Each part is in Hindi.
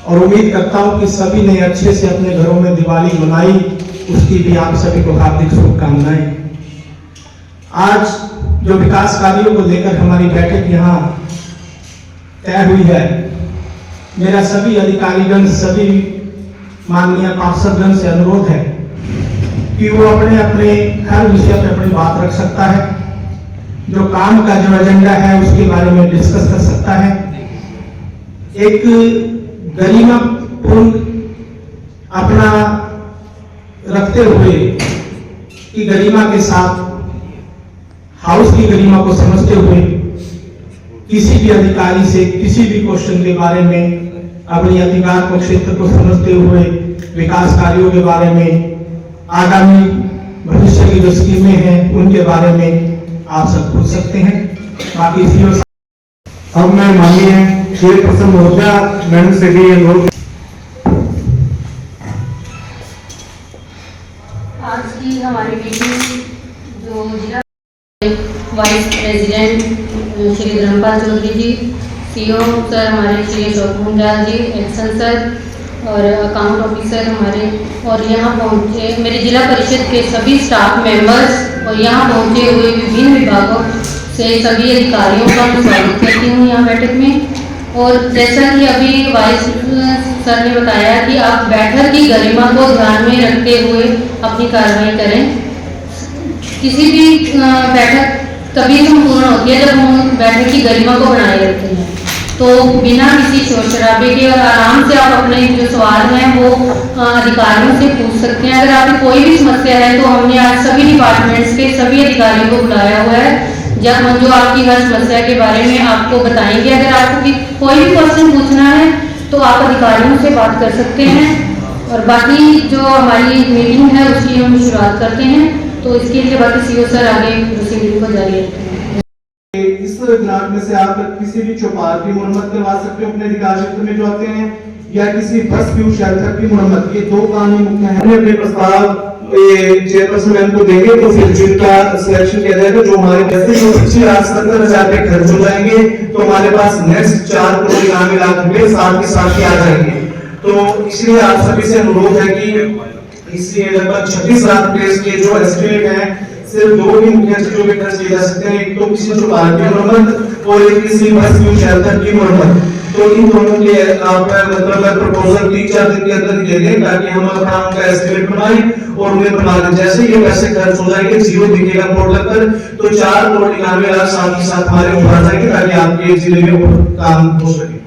और उम्मीद करता हूं कि सभी ने अच्छे से अपने घरों में दिवाली मनाई, उसकी भी आप सभी को हार्दिक शुभकामनाएं। आज जो विकास कार्यों को लेकर हमारी बैठक यहाँ तय हुई है, मेरा सभी अधिकारीगण, सभी माननीय पार्षदगण से अनुरोध है कि वो अपने अपने हर विषय पर अपनी बात रख सकता है, जो काम का जो एजेंडा है उसके बारे में डिस्कस कर सकता है। एक गरिमापूर्ण अपना रखते हुए कि गरिमा के साथ हाउस की गरिमा को समझते हुए किसी भी अधिकारी से किसी भी क्वेश्चन के बारे में, अपनी अधिकार को क्षेत्र को समझते हुए विकास कार्यों के बारे में, आगामी भविष्य की जो स्कीमें हैं उनके बारे में आप सब पूछ सकते हैं। बाकी अब मैं माननीय चेयरपर्सन महोदया मैडम से भी अनुरोध। आज की हमारी मीटिंग जो जिला वाइस प्रेसिडेंट श्री धर्मपाल चौधरी जी, सीओ सर हमारे श्री अशोक मुंडाल जी, एक्शन सर और अकाउंट ऑफिसर हमारे, और यहाँ पहुँचे मेरे जिला परिषद के सभी स्टाफ मेंबर्स और यहाँ पहुँचे हुए विभिन्न विभागों से सभी अधिकारियों का मैं स्वागत करती हूँ यहाँ बैठक में। और जैसा कि अभी वाइस सर ने बताया कि आप बैठक की गरिमा को ध्यान में रखते हुए अपनी कार्रवाई करें। किसी भी बैठक तभी संपूर्ण होती है जब हम बैठक की गरिमा को बनाए रखते हैं। तो बिना किसी शोर शराबे के और आराम से आप अपने जो सवाल हैं वो अधिकारियों से पूछ सकते हैं। अगर आपकी कोई भी समस्या है तो हमने आज सभी डिपार्टमेंट्स के सभी अधिकारियों को बुलाया हुआ है, जब जो आपकी हर समस्या के बारे में आपको बताएंगे। अगर आपको कोई भी क्वेश्चन पूछना है तो आप अधिकारियों से बात कर सकते हैं। और बाकी जो हमारी मीटिंग है उसकी हम शुरुआत करते हैं, तो इसके लिए बाकी सीओ सर आगे प्रोसीडिंग को जारी रखते हैं। इस ब्लॉक में से आप किसी भी चौपाल की मुरम्मत करवा सकते हो अपने अधिकार क्षेत्र में जो आते हैं, या किसी बस फ्यूल शेल्टर की मुरम्मत। ये दो काम ही मुख्य हैं। हमने अपने प्रस्ताव चेयरपर्सन मैम को देंगे तो फिर जिनका सिलेक्शन किया जाएगा, जो हमारे जैसे जो 70,000 रुपए खर्च हो जाएंगे तो हमारे पास नेक्स्ट 4 करोड़ 91 लाख रुपए साथ के साथ ही आ जाएंगे। तो इसलिए आप सभी से अनुरोध है कि इसलिए लगभग 26 लाख रुपए के जो एस्टिमेट है, सिर्फ दो ही मुख्य चीजों पे खर्च किए जा सकते हैं। एक तो किसी चौपाल की मुरम्मत और एक किसी बस फ्यूल शेल्टर की मुरम्मत। तो इन दोनों के आप मतलब प्रपोजल 3-4 दिन के अंदर दे दें ताकि हम अपना उनका एस्टिमेट बनाएं और उन्हें बना दें। जैसे ये पैसे खर्च हो जाएंगे, जीरो दिखेगा पोर्टल पर, तो 4 करोड़ 91 लाख साथ ही साथ हमारे ऊपर आ जाएंगे ताकि आपके जिले में काम हो सके।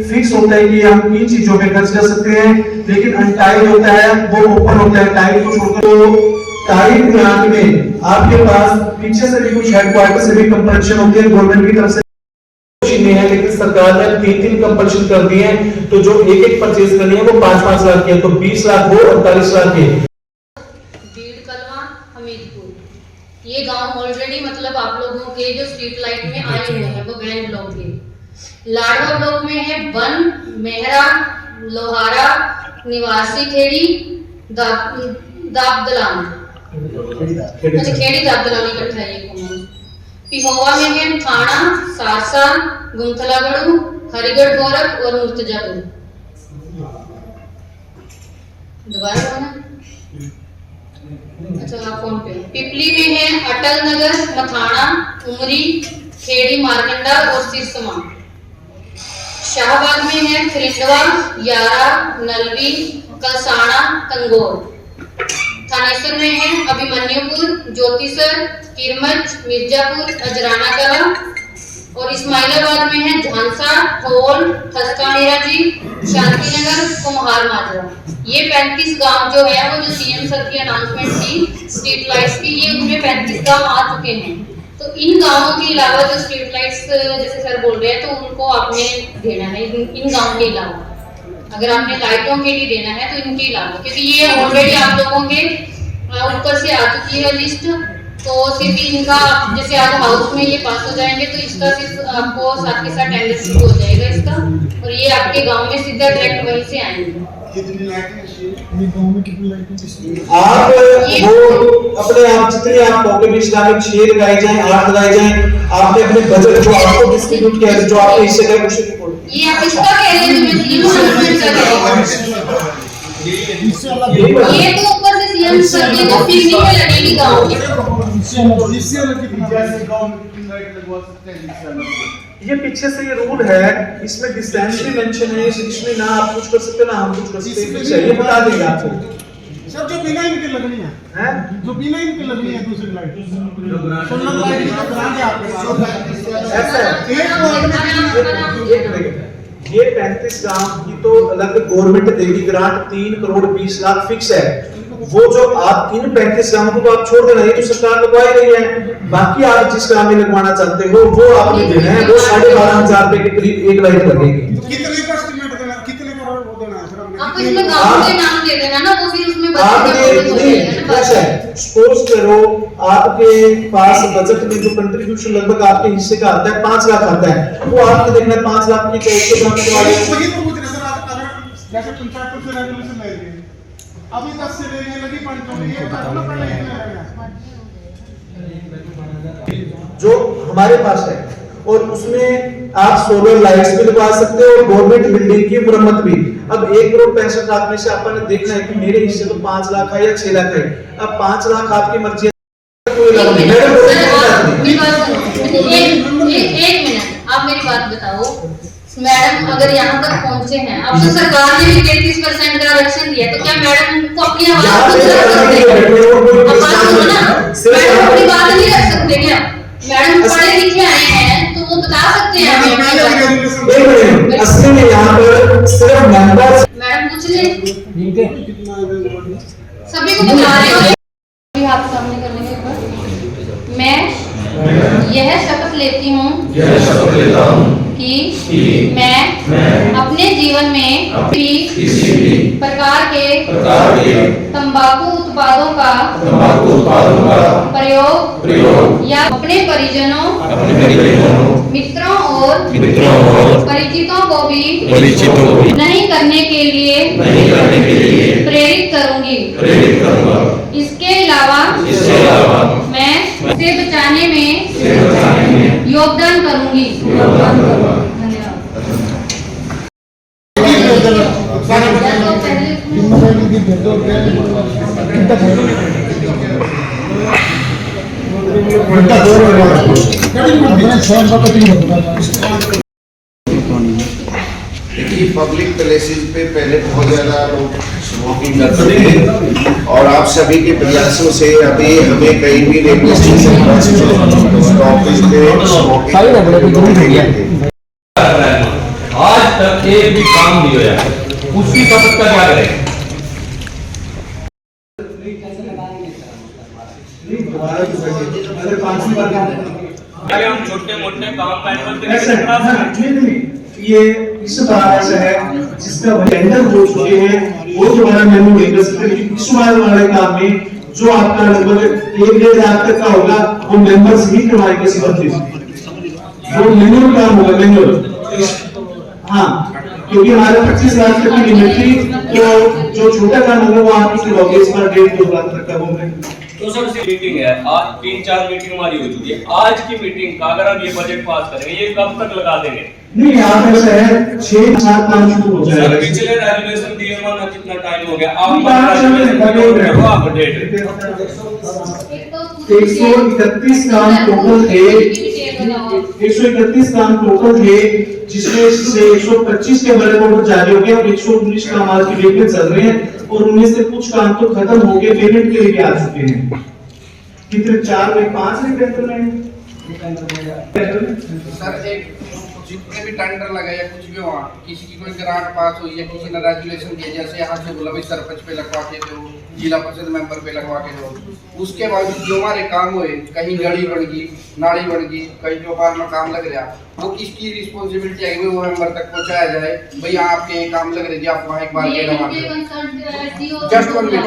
फिक्स होता है कि हम 3 चीजों पे खर्च कर सकते हैं, लेकिन अनटाइड होता है वो ओपन होता है। टाइड को छोड़कर तो टाइड प्लांट में आपके पास पीछे से भी कुछ हेडक्वार्टर से भी कंपल्शन होती है, गवर्नमेंट की तरफ से नहीं है, लेकिन सरकार ने 3 कंपल्शन कर दिए हैं। तो जो एक परचेज करनी है वो 5-5 लाख की है, तो 20 लाख हो 48 लाख के। बीड़ कलवा हमीदपुर ये गांव ऑलरेडी मतलब आप लोगों के जो स्ट्रीट लाइट में आए हुए हैं वो बैंक ब्लॉक के। लाडवा ब्लॉक में है बन, मेहरा, लोहारा, निवासी खेड़ी, दाबदलान, अच्छा खेड़ी दाबदलान इकट्ठा है ये। पिहोवा में है थाना, सारसा, गुंथलागढ़, हरिगढ़ गोरख और मुर्तजापुर। दोबारा बोलना, अच्छा आप कौन पे। पिपली में है अटल नगर, मथाना, उमरी, खेड़ी मारकंडा और सिरसमा। शाहबाद में है खिरिंडवा, यारा, नलवी, कलसाना, तंगोर। थानेसर में है अभिमन्युपुर, ज्योतिसर, किरमच, मिर्जापुर, अजराना कला। और इस्माइलाबाद में है झांसा, ठोल, ठसका मिराजी, शांतिनगर, कुम्हार माजरा। ये 35 गांव जो है वो जो सीएम सर की अनाउंसमेंट थी स्ट्रीट लाइट्स की, ये उनमें 35 गांव आ चुके हैं। तो इन गांवों के अलावा जो स्ट्रीट लाइट्स जैसे सर बोल रहे हैं तो उनको आपने देना है इन गांव के अलावा। अगर आपने लाइटों के लिए देना है तो इनके अलावा, क्योंकि ये ऑलरेडी आप लोगों के ऊपर से आ चुकी है लिस्ट। तो सिर्फ इनका जैसे आज हाउस में ये पास हो जाएंगे तो इसका सिर्फ आपको साथ के साथ टेंडर शुरू हो जाएगा इसका, और ये आपके गांव में सीधा डायरेक्ट वहीं से आएंगे। कितनी लाइटें गांव में कितनी लाइटें आप वो अपने आप जितने आप पॉकेट में इस्लामिक 6 लगाए जाएं, 8 लगाए जाएं, आपने अपने बजट जो आपको डिस्ट्रीब्यूट किया जो आपके हिस्से का कुछ ये आप इसका कह रहे हैं जो मैं सीएम गवर्नमेंट का कह रही हूँ। ये तो ऊपर से सीएम करके तो फिर नहीं लगेगी गाँव ये पीछे से ये रूल है, इसमें डिस्टेंस भी मेंशन है, इसमें ना आप कुछ कर सकते ना हम कुछ कर सकते, ये बता देंगे आपको। सर जो बिना इनके लगनी है, हैं? जो बिना इनके लगनी है दूसरी लाइट, सोलर लाइट इसका ग्रांट है आपके पास। ऐसा है, एक मिनट, ये 35 गांव की तो अलग गवर्नमेंट देगी ग्रांट, 3 करोड़ 20 लाख फिक्स है। वो जो आप इन 35 गांव को तो आप छोड़ देना, ये तो सरकार लगवाई रही है। बाकी आप जिस काम में लगवाना चाहते हो वो आपने देना है, वो 12,500 रुपए के करीब एक लाइट लगेगी। कितने का एस्टिमेट देना, कितने का वो देना है सर हमने? आप इसमें गाँव के नाम दे देना ना, वो फिर उसमें आपके सपोज करो आपके पास बजट में जो कंट्रीब्यूशन लगभग आपके हिस्से का आता है 5 लाख आता है, वो आपने देखना है 5 लाख की कैसे काम करवाए। वही तो पूछ रहे सर, आप अगर जैसे पंचायत से रेगुलेशन ले रही है, अभी 10 से लेने लगी 5 तो ये करना पड़ेगा जो हमारे पास है, और उसमें आप सोलर लाइट्स भी लगवा सकते हो और गवर्नमेंट बिल्डिंग की मरम्मत भी। अब 1 करोड़ 65 लाख में से आपने देखना है कि मेरे हिस्से तो 5 लाख है या 6 लाख है। अब 5 लाख आपकी मर्जी है, एक मिनट आप मेरी बात बताओ मैडम, अगर यहाँ तक पहुँचे हैं, अब तो सरकार ने भी 33% का आरक्षण दिया, तो क्या मैडम को अपनी आवाज खुद रख सकते हैं? अब बात सुनो ना, मैडम अपनी बात नहीं रख सकते क्या? मैडम पढ़े लिखे आए हैं तो वो बता सकते हैं हमें। असली में यहाँ पर सिर्फ मेंबर्स, मैडम पूछ ले, सभी को बता रहे हो। हाथ सामने कर लेंगे एक बार। मैं यह शपथ लेती हूँ कि मैं अपने जीवन में किसी भी प्रकार के तंबाकू उत्पादों का प्रयोग या अपने परिजनों, मित्रों और परिचितों को भी नहीं करने के लिए प्रेरित करूंगी। इसके अलावा मैं उसे बचाने में योगदान करूंगी। देखिए पब्लिक प्लेसेस पे पहले बहुत ज्यादा लोग स्मोकिंग करते थे और आप सभी के प्रयासों से अभी हमें कहीं भी रेलवे स्टेशन पर स्टॉपेज पे स्मोकिंग आज तक एक भी काम नहीं हुआ, उसकी शपथ का क्या करें? अरे हम छोटे मोटे काम ये इस बार ऐसा है जिसका टेंडर हो चुके हैं वो दोबारा मेनू नहीं कर सकते, लेकिन इस बार वाले काम में जो आपका लगभग 1-1.5 लाख तक का होगा वो मेंबर्स ही करवाएंगे सबसे, वो मेनू काम होगा मेनू। हाँ, क्योंकि हमारे 25 लाख तक की लिमिट थी, तो जो छोटा काम होगा वो आपकी करवाओगे इस बार 1.5-2 लाख तक का होगा। तो सर मीटिंग है, आज 3-4 मीटिंग हमारी हो चुकी है। आज की मीटिंग का अगर हम ये बजट पास करेंगे, ये कब तक लगा देंगे? नहीं, आप ऐसा है 6-7 काम शुरू हो जाएगा। सर पिछले रेजुलेशन दिए माना कितना टाइम हो गया, आप 131 काम टोटल थे, 131 काम टोटल थे, जिसमें से 125 के बड़े ऑर्डर जारी हो गए और 119 काम आज की डेट में चल रहे हैं, और उनमें से कुछ काम तो खत्म हो गए, पेमेंट के लिए आ चुके हैं। कितने 4 में 5 में टेंडर में सर एक जितने भी टेंडर लगे या कुछ भी हुआ, किसी की कोई ग्रांट पास हुई है, किसी ने रेजुलेशन दिया, जैसे यहाँ से बोला भाई सरपंच पे लगवा के दो, जिला परिषद मेंबर पे लगवा के दो, उसके बाद जो हमारे काम हुए, कहीं गली बन गई, नाली बन गई, कहीं चौपाल में काम लग रहा, वो किसकी रिस्पॉन्सिबिलिटी है कि वो मेंबर तक पहुँचाया जाए, भैया आपके ये काम लग रहे थे, आप वहाँ एक बार जस्ट 1 मिनट,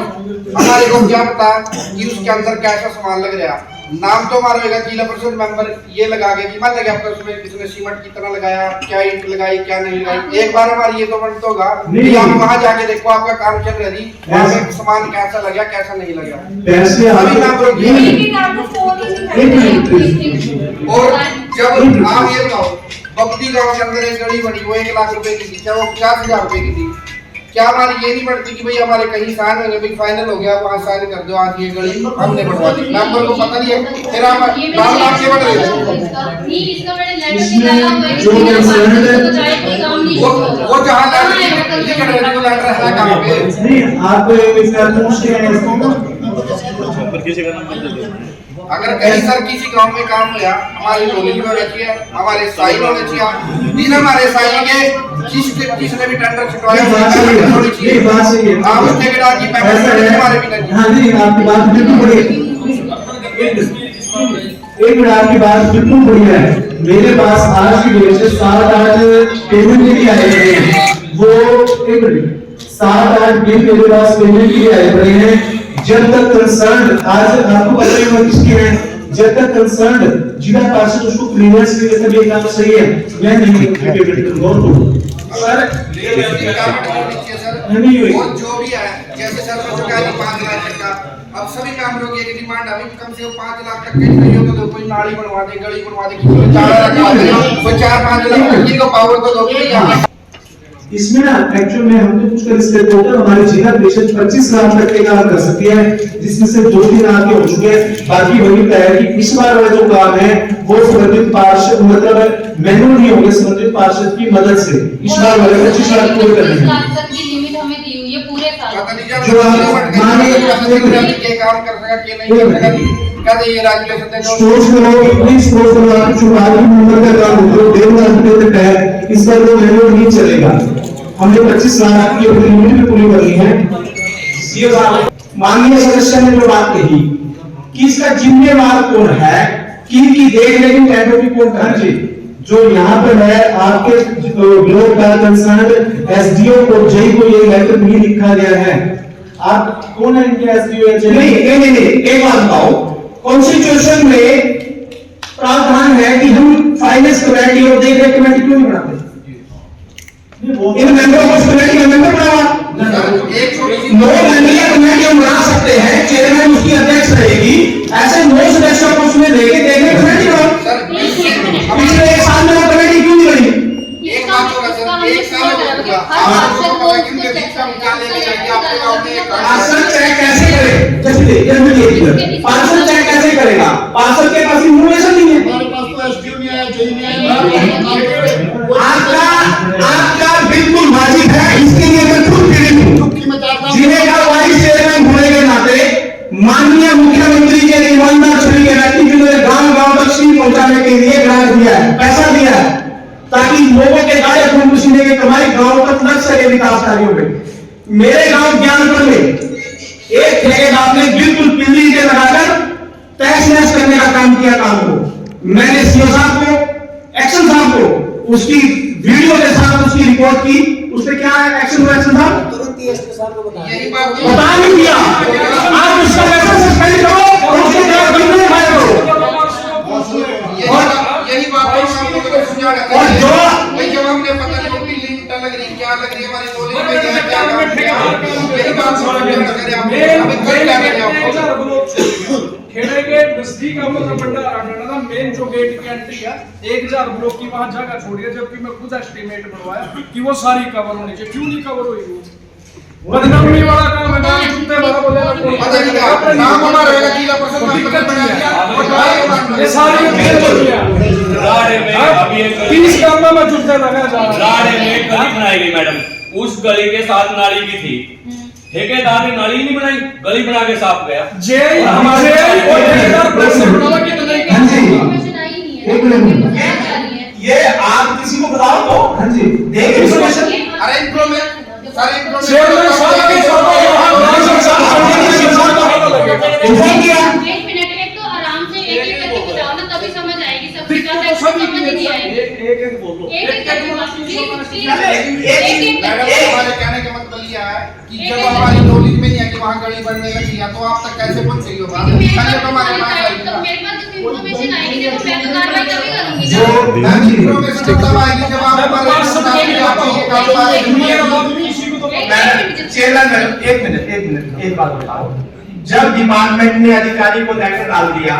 हमारे को क्या पता कि उसके अंदर कैसा सामान लग रहा। नाम तो हमारा होगा जिला परिषद मेंबर ये लगा के कि मान लगे आपका उसमें किसने सीमेंट कितना लगाया, क्या ईंट लगाई, क्या नहीं लगाई, एक बार हमारी ये तो बनता होगा कि आप वहाँ जाके देखो आपका काम चल रही, वहाँ पे सामान कैसा लगा कैसा नहीं लगा। और जब आप ये बताओ बप्ती गांव के अंदर एक गली बनी, वो 1 लाख रुपए की थी, क्या वो 50,000 रुपए की थी? क्या हमारी ये नहीं बढ़ती कि भाई हमारे कहीं साइन हो गए, भाई फाइनल हो गया, वहाँ साइन कर दो, आज ये गली हमने बढ़वा दी, मेंबर को पता नहीं है, फिर हम नाम लाख के बढ़ रहे वो जहाँ लेटर है कहाँ पे? नहीं, आप इसका पूछ रहे हैं अगर कहीं सर किसी गांव में काम हुआ, हमारी नॉलेज में रहती है, हमारे साइन होने चाहिए, बिना हमारे साइन के जिसने भी टेंडर छिटवाया ये बात सही है। आप उस ठेकेदार की पेमेंट हमारे बिना। हाँ जी, आपकी बात बिल्कुल बढ़िया एक मिनट, आपकी बात बिल्कुल बढ़िया है। मेरे पास आज की डेट से 7-8 पेमेंट के लिए आए हुए हैं, वो एक मिनट 7-8 बिल मेरे पास पेमेंट के लिए आए हुए हैं। जब तक कंसर्न, आज आपको पता ही होगा किसकी है, जब तक कंसर्न जिला पार्षद उसको क्लियरेंस के लिए ये काम सही है, मैं नहीं पेमेंट करूंगा सर। वो जो भी है, जैसे सरपंच का 5 लाख तक का, अब सभी कामों की डिमांड अभी कम से कम 5 लाख तक की नहीं हो तो कोई नाली बनवा दे, गली बनवा दे, किसी को 4 लाख दे, कोई 4-5 लाख तक की को पावर को दो। इसमें ना एक्चुअल में हमने कुछ कर इसके टोटल हमारी जिला परिषद 25 लाख तक के काम कर सकती है, जिसमें से 2-3 लाख के हो चुके हैं। बाकी वही तय है कि इस बार वाला जो काम है वो संबंधित पार्षद मतलब मैनुअल नहीं होंगे, संबंधित पार्षद की मदद से इस बार वाले 25 लाख पूरे करने हैं। जो काम कर सका कि नहीं कर सका कहते ये रेगुलेशन स्टोर्स में लोग इतनी स्टोर्स में आप चुनावी नंबर का काम होता है 1.5 लाख रुपए तक है, इस बार वो मैनुअल नहीं चलेगा। हमने 25 लाख की अपनी लिमिट भी पूरी करनी है। सीओ साहब, माननीय सदस्य ने जो बात कही कि इसका जिम्मेवार कौन है, की देख रेख टेंडर की कौन कर जी, जो यहाँ पर है आपके ब्लॉक का कंसर्न एसडीओ और जेई को ये लेटर भी लिखा गया है। आप कौन है इनके एसडीओ? नहीं, एक बात बताओ, कॉन्स्टिट्यूशन में प्रावधान है कि हम फाइनेंस कमेटी और देख रेख कमेटी क्यों नहीं बनाते? इन मेंबरों को कमेटी का मेंबर बनावा, 9 मेंबर कमेटी हम बना सकते हैं, चेयरमैन उसकी अध्यक्ष रहेगी, ऐसे 9 सदस्यों को उसमें लेके देख रेख कमेटी बनाओ। पिछले 1 साल में वो कमेटी क्यों नहीं बनी? एक बात होगा सर, 1 साल हो गया, पार्षद चेक कैसे करे? पार्षद चेक कैसे करेगा? पार्षद के पास इन्फॉर्मेशन नहीं है। आपका बिल्कुल वाजिब है, इसके लिए मैं खुद पीड़ित हूँ। जिले का वाइस चेयरमैन होने के नाते माननीय मुख्यमंत्री के ईमानदार छवि के नाते जिन्होंने गांव-गांव तक सीट पहुंचाने के लिए ग्रांट दिया है, पैसा दिया है, ताकि लोगों के गाय खून पसीने की कमाई गांव तक लग सके विकास कार्यों में। मेरे गांव ज्ञानपुर में एक ठेकेदार ने बिल्कुल पिल्ली के लगाकर तहस नहस करने का काम किया काम को। मैंने सीओ साहब को, एक्शन साहब को उसकी वीडियो के साथ उसकी रिपोर्ट की, उससे क्या एक्शन हुआ? एक्शन साहब यही बात बता नहीं दिया। आप उसका पैसा सस्पेंड करो और उसके खिलाफ कानूनी कार्रवाई करो। यही बात हम लोगों को समझा रहे और जो भाई जब हमने पता नहीं उनकी लिंक लग रही क्या लग रही हमारी नॉलेज में क्या काम किया, यही बात समझ में करें आप हमें कर क्या करें आप खेड़े के नजदीक का मेन जो गेट की एंट्री है 1000 ब्लॉक की वहां जगह छोड़ी है, जबकि मैं खुद एस्टिमेट बनवाया कि वो सारी कवर होनी चाहिए, क्यों नहीं कवर हुई? वो बदनामी वाला काम है ना, जितने बड़ा बोले पता नहीं क्या नाम हमारा रहेगा जिला परिषद में बना दिया ये सारी राड़े में अभी एक 30 काम में जुटते लगा जा रहा है। राड़े में एक गली बनाई गई मैडम, उस गली के साथ नाली भी थी, ठेकेदार ने नाली नहीं बनाई, गली बना के साफ गया। जे हमारे और ठेकेदार प्लस बनावा की तो नहीं हाँ जी, एक मिनट, ये आप किसी को बताओ तो हाँ जी, देख इन्फॉर्मेशन। अरे इम्प्रूवमेंट सारे चेयरमैन साहब के इन्फॉर्म किया। एक मिनट, एक तो आराम से एक करके बताओ ना, तभी समझ आएगी सब चीज़ का समझ नहीं आएगी। एक बोलो एक करके मैडम हमारे कहने का मतलब यह है कि जब हमारी नॉलेज में नहीं है कि वहाँ गली बनने लगी है तो आप तक कैसे पहुँच रही हो बात? पहले तो हमारे पास आएगी मेरे पास जो इन्फॉर्मेशन आएगी देखो मैं तो कार्रवाई तभी करूंगी जो ना। हाँ जी, इन्फॉर्मेशन तब आएगी जब आप हमारे चेयरमैन एक मिनट एक बात बताओ, जब डिपार्टमेंट ने अधिकारी को लेटर डाल दिया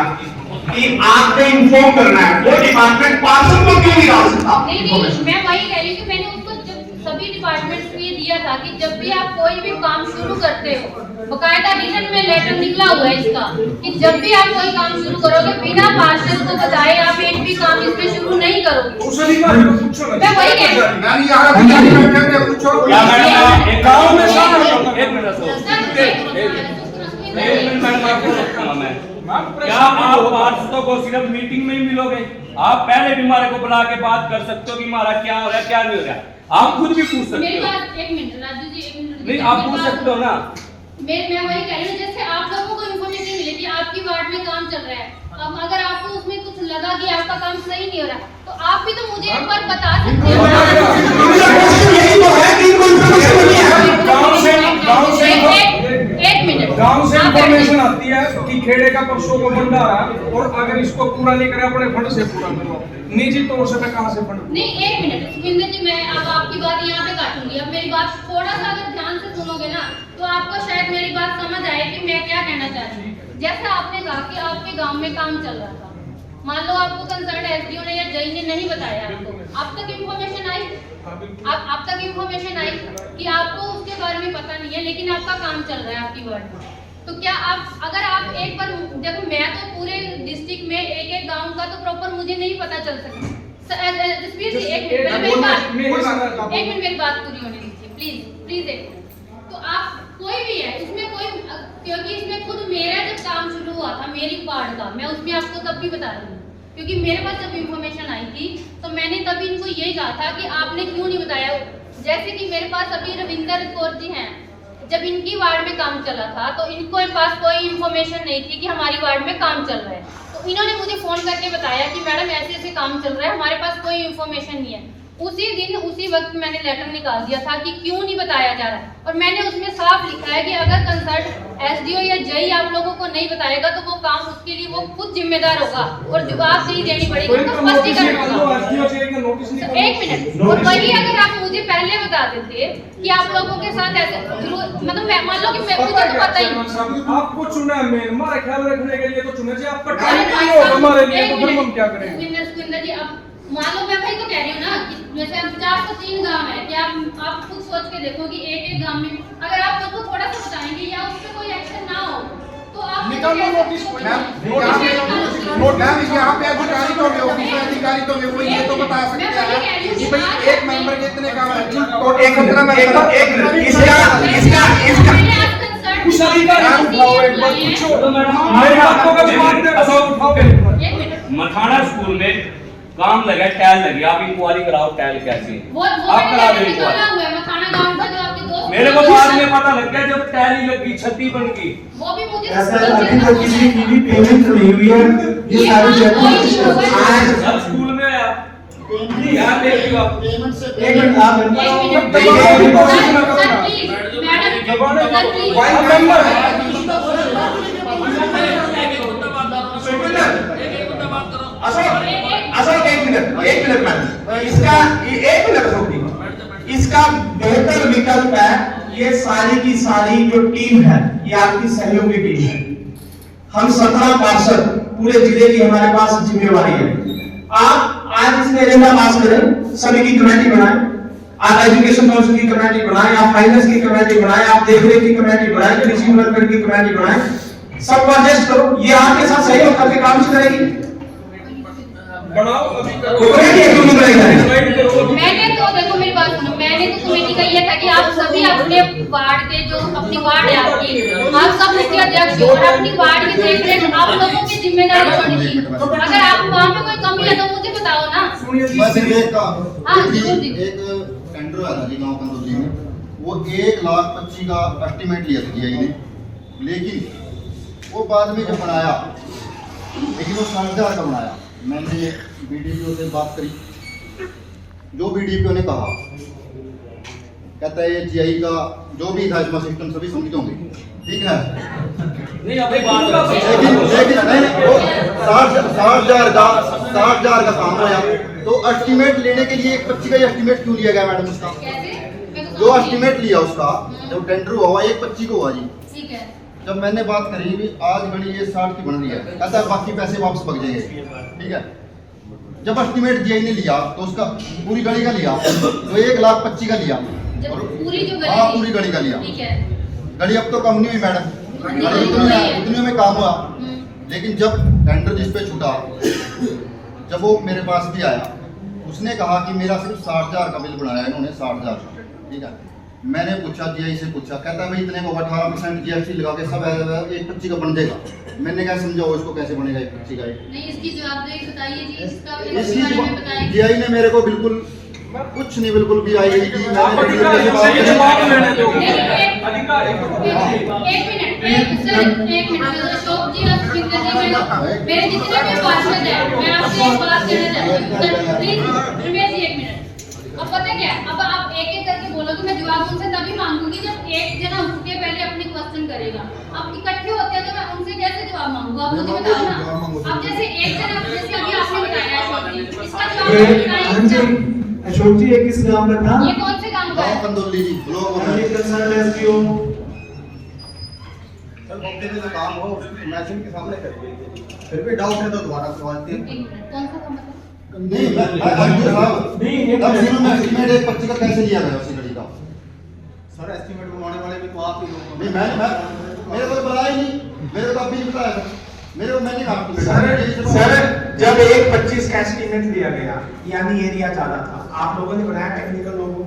कि आपने इन्फॉर्म करना है, वो डिपार्टमेंट पार्षद को क्यों नहीं डाल सकता? नहीं, मैं वही कह रही हूँ कि मैंने उसको जब सभी डिपार्टमेंट्स को ये दिया था कि जब भी आप कोई भी काम शुरू करते हो, बकायदा रीजन में लेटर निकला हुआ है इसका कि जब भी आप कोई काम शुरू करोगे बिना पार्षद को बताए आप एक भी काम इसमें शुरू नहीं करोगे। उस अधिकारी को पूछो ना। मैं वही कह रही हूँ। मैम यहाँ अधिकारी बैठे हैं, पूछो। क्या मैडम गाँव में शामिल एक होना। मिनट सर, क्या आप पार्षदों को सिर्फ मीटिंग में ही मिलोगे? आप पहले भी हमारे को बुला के बात कर सकते हो कि हमारा क्या हो रहा है क्या नहीं हो रहा है, आप खुद भी पूछ सकते मेरी हो। बात एक मिनट राजू जी, एक मिनट नहीं, आप पूछ सकते हो ना। मैं वही कह रही हूँ, जैसे आप लोगों को इन्फॉर्मेशन मिले कि आपकी वार्ड में काम चल रहा है, अब अगर आपको उसमें कुछ लगा कि आपका काम सही नहीं हो रहा तो आप भी तो मुझे एक बार बता सकते हो ना। यही तो है कि इनको इन्फॉर्मेशन मिली है। एक मिनट, गांव से इंफॉर्मेशन आती है कि खेड़े का परसों को भंडारा है और अगर इसको पूरा नहीं करे अपने फंड से पूरा करो, निजी तौर से मैं कहां से फंड? नहीं, एक मिनट सुखविंदर जी, मैं अब आपकी बात यहाँ पे काटूंगी। अब मेरी बात थोड़ा सा अगर ध्यान से सुनोगे ना तो आपको शायद मेरी बात समझ आए कि मैं क्या कहना चाह रही हूँ। जैसे आपने कहा कि आपके गांव में काम चल रहा था, मान लो आपको कंसर्न एसडीओ ने या जई ने नहीं बताया आपको, अब तक इन्फॉर्मेशन आई, अब तक इन्फॉर्मेशन आई कि आपको उसके बारे में पता नहीं है लेकिन आपका काम चल रहा है आपकी वार्ड में, तो क्या आप अगर आप एक बार देखो, मैं तो पूरे डिस्ट्रिक्ट में एक एक गांव का तो प्रॉपर मुझे नहीं पता चल सकता। जसवीर जी एक मिनट मेरी बात पूरी होने दीजिए प्लीज प्लीज। एक मिनट, तो आप कोई भी है इसमें कोई, क्योंकि इसमें खुद मेरा जब काम शुरू हुआ था मेरी वार्ड का, मैं उसमें आपको तब भी बता रही हूँ क्योंकि मेरे पास जब इन्फॉर्मेशन आई थी तो मैंने तभी इनको यही कहा था कि आपने क्यों नहीं बताया। जैसे कि मेरे पास अभी रविंदर कौर जी हैं, जब इनकी वार्ड में काम चला था तो इनको पास कोई इन्फॉर्मेशन नहीं थी कि हमारी वार्ड में काम चल रहा है, तो इन्होंने मुझे फोन करके बताया कि मैडम ऐसे ऐसे काम चल रहा है, हमारे पास कोई इन्फॉर्मेशन नहीं है। उसी दिन उसी वक्त मैंने लेटर निकाल दिया था कि क्यों नहीं बताया जा रहा, और मैंने उसमें साफ लिखा है कि अगर कंसर्ट एसडीओ या जई आप लोगों को नहीं बताएगा तो वो काम उसके लिए वो खुद जिम्मेदार होगा और जवाबदेही देनी पड़ेगी, तो स्पष्टीकरण होगा। एक मिनट, और वही अगर आप मुझे पहले बता देते कि आप लोगों के साथ ऐसे मतलब मान लो कि मुझे तो पता ही आपको चुना है, हमारा ख्याल रखने के लिए तो चुना चाहिए, आपका टाइम नहीं होगा हमारे लिए, तो फिर हम क्या करें? सुखविंदर जी, अब मान लो मैं वही तो कह रही हूँ ना कि जैसे अब 403 गांव है कि आप खुद सोच के देखो कि एक एक गांव में अगर आप सबको थोड़ा सा बताएंगे या उस पर कोई एक्शन ना हो तो आप निकालो नोटिस। मैम यहाँ पे अधिकारी तो है, ऑफिस में अधिकारी तो है, वो ये तो बता सकते हैं कि भाई एक मेंबर के इतने काम है तो एक उस अधिकारी को उठाओ, एक बार पूछो मेरी बात को कभी मानते हो उठाओ। मथाना स्कूल में काम लगा, टाइल लगी, आप इंक्वायरी कराओ टाइल कैसी है, वो आप करा दो इंक्वायरी। मखाना गांव का जो आपके दोस्त मेरे को बाद में पता लग गया जब टाइल ही लगी, छत्ती बन गई, वो भी मुझे ऐसा अभी तक किसी की भी पेमेंट नहीं हुई है, ये सारी आज सब स्कूल में आया ध्यान दे रही हो आप। एक मिनट आप अशोक एक मिनट मैम, इसका एक मिनट रुकिए, इसका बेहतर विकल्प है ये सारी की सारी जो टीम है ये आपकी सहयोगी टीम है। हम 17 पार्षद पूरे जिले की हमारे पास जिम्मेवारी है। आप आज इसमें एजेंडा पास करें, सभी की कमेटी बनाएं, आप एजुकेशन काउंसिल की कमेटी बनाएं, आप फाइनेंस की कमेटी बनाएं, आप देखरेख की कमेटी बनाएं, कृषि डेवलपमेंट की कमेटी बनाएं, सबको एडजस्ट करो, ये आपके साथ सहयोग करके काम से करेगी। बनाओ अभी मैंने तो देखो मेरी बात सुनो, मैंने तो कमेटी का ये था कि आप सभी अपने वार्ड के जो अपनी वार्ड है आपकी, आप सब मुख्य अध्यक्ष हो और अपनी वार्ड की देखरेख आप लोगों की जिम्मेदारी बनती है। अगर आप वहाँ पे कोई कमी है तो मुझे बताओ ना। बस एक हाँ जरूर जी। एक टेंडर आया था जी गाँव कंदौली में, वो 1,25,000 का एस्टिमेट लिया था जीआई ने, लेकिन वो बाद में जो बनाया, लेकिन वो 7,500 का बनाया। मैंने बीडीपीओ से बात करी, जो बीडीपीओ ने कहा, कहता है जीआई का जो भी था इसमें सिस्टम सभी समझ होंगे, ठीक है, नहीं अभी बात लेकिन 60,000 का काम होया, तो एस्टिमेट लेने के लिए 1,25,000 का एस्टिमेट क्यों लिया गया मैडम? उसका जो एस्टिमेट लिया उसका जो टेंडर हुआ 1,25,000 को हुआ जी, ठीक है, जब मैंने बात करी भी आज गली ये 60 की बन रही है, कहता है बाकी पैसे वापस पक जाएंगे, ठीक है। जब एस्टिमेट जीआई ने लिया तो उसका पूरी गली का लिया तो 1,25,000 का लिया, और पूरी जो हाँ पूरी गली का लिया। ठीक है, गली अब तो कम नहीं हुई मैडम, गली उतनी में काम हुआ। लेकिन जब टेंडर जिस पे छूटा, जब वो मेरे पास भी आया, उसने कहा कि मेरा सिर्फ 60,000 का बिल बनाया इन्होंने, 60,000 का, ठीक है। मैंने पूछा जीआई से पूछा, कहता है भाई इतने को 18% जीएसटी लगा के सब 1,25,000 का बन जाएगा। मैंने क्या समझाओ इसको कैसे बनेगा 1,25,000 का? नहीं इसकी जवाबदही बताइए जी, इसका इसकी बारे में बताइए। जीआई ने मेरे को बिल्कुल कुछ नहीं, बिल्कुल भी आई नहीं दी। आप अधिकारी से जवाब लेने दो। अधिकारी एक मिनट अशोक जी, आप स्पीकर जी, मेरे जितने भी पार्षद हैं, मैं आपसे एक बात कहना चाहती हूँ, प्लीज रमेश जी एक मिनट। अब पता क्या, अब आप एक एक करके बोलोगे, मैं जवाब उनसे तभी मांगूंगी जब एक जना उठ के पहले अपनी क्वेश्चन करेगा। अब इकट्ठे होते हैं तो मैं उनसे कैसे जवाब मांगूंगा? आप मुझे बताओ ना। अब जैसे एक जना, जैसे अभी आपने बताया अशोक जी, इसका जवाब अशोक जी, ये किस गांव का था? ये कौन से गांव का है? गांव कंदौली जी, ब्लॉक कंसर्न एसपीओ मौके पे जो काम हो मैचिंग के सामने करिए, फिर भी डाउट है तो दोबारा सवाल एक मिनट, कौन सा काम है? नहीं तब शुरू में एस्टीमेट 1,25,000 का कैसे लिया गया उसी गली का? सर एस्टीमेट बनाने वाले भी तो आप ही लोग। नहीं मैं मेरे को तो बताया ही नहीं, मेरे को अभी नहीं बताया सर, मेरे को मैंने कहा सर जब 1,25,000 का एस्टीमेट लिया गया, यानी एरिया ज्यादा था, आप लोगों ने बनाया टेक्निकल लोगों,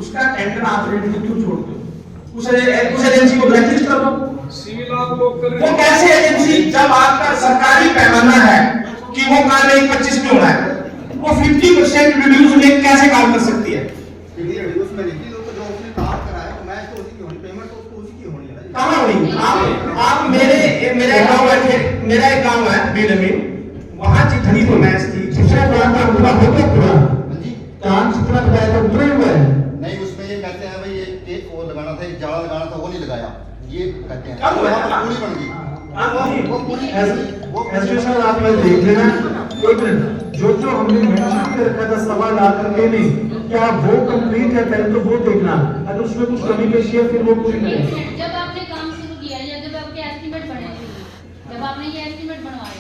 उसका टेंडर आप रेट में क्यों छोड़ दो? उस एजेंसी को ब्लैकलिस्ट कर दो। सिविल आप लोग कर वो कैसे एजेंसी, जब आपका सरकारी पैमाना है कि वो काम 1,25,000 में होना है, वो 50% रिड्यूस में कैसे काम कर सकती है? उसमें नहीं तो जो उसने काम कराया तो मैं तो उसी की होनी, पेमेंट तो उसको उसी की होनी है। कहाँ हुई? आप मेरा एक गांव है बेलमीन, वहाँ चिट्ठी तो मैच थी, दूसरा प्लान का पूरा हो गया पूरा काम जितना बताया था उतना ही हुआ है। नहीं उसमें ये कहते हैं भाई ये वो लगाना था, एक जाड़ा लगाना था, वो नहीं लगाया, ये कहते हैं कब हुआ? पूरी बन गई वो पूरी एसपी साहब आप मैं देख लेना एक मिनट, जो हमने मेंशन करके रखा था 1,25,000 करके नहीं, क्या वो कंप्लीट है? पहले तो वो देखना, अगर उसमें कुछ कमी पेशी है फिर वो पूरी करें। जब आपने काम शुरू किया या जब आपके एस्टीमेट बने थे, जब आपने ये एस्टीमेट बनवाए,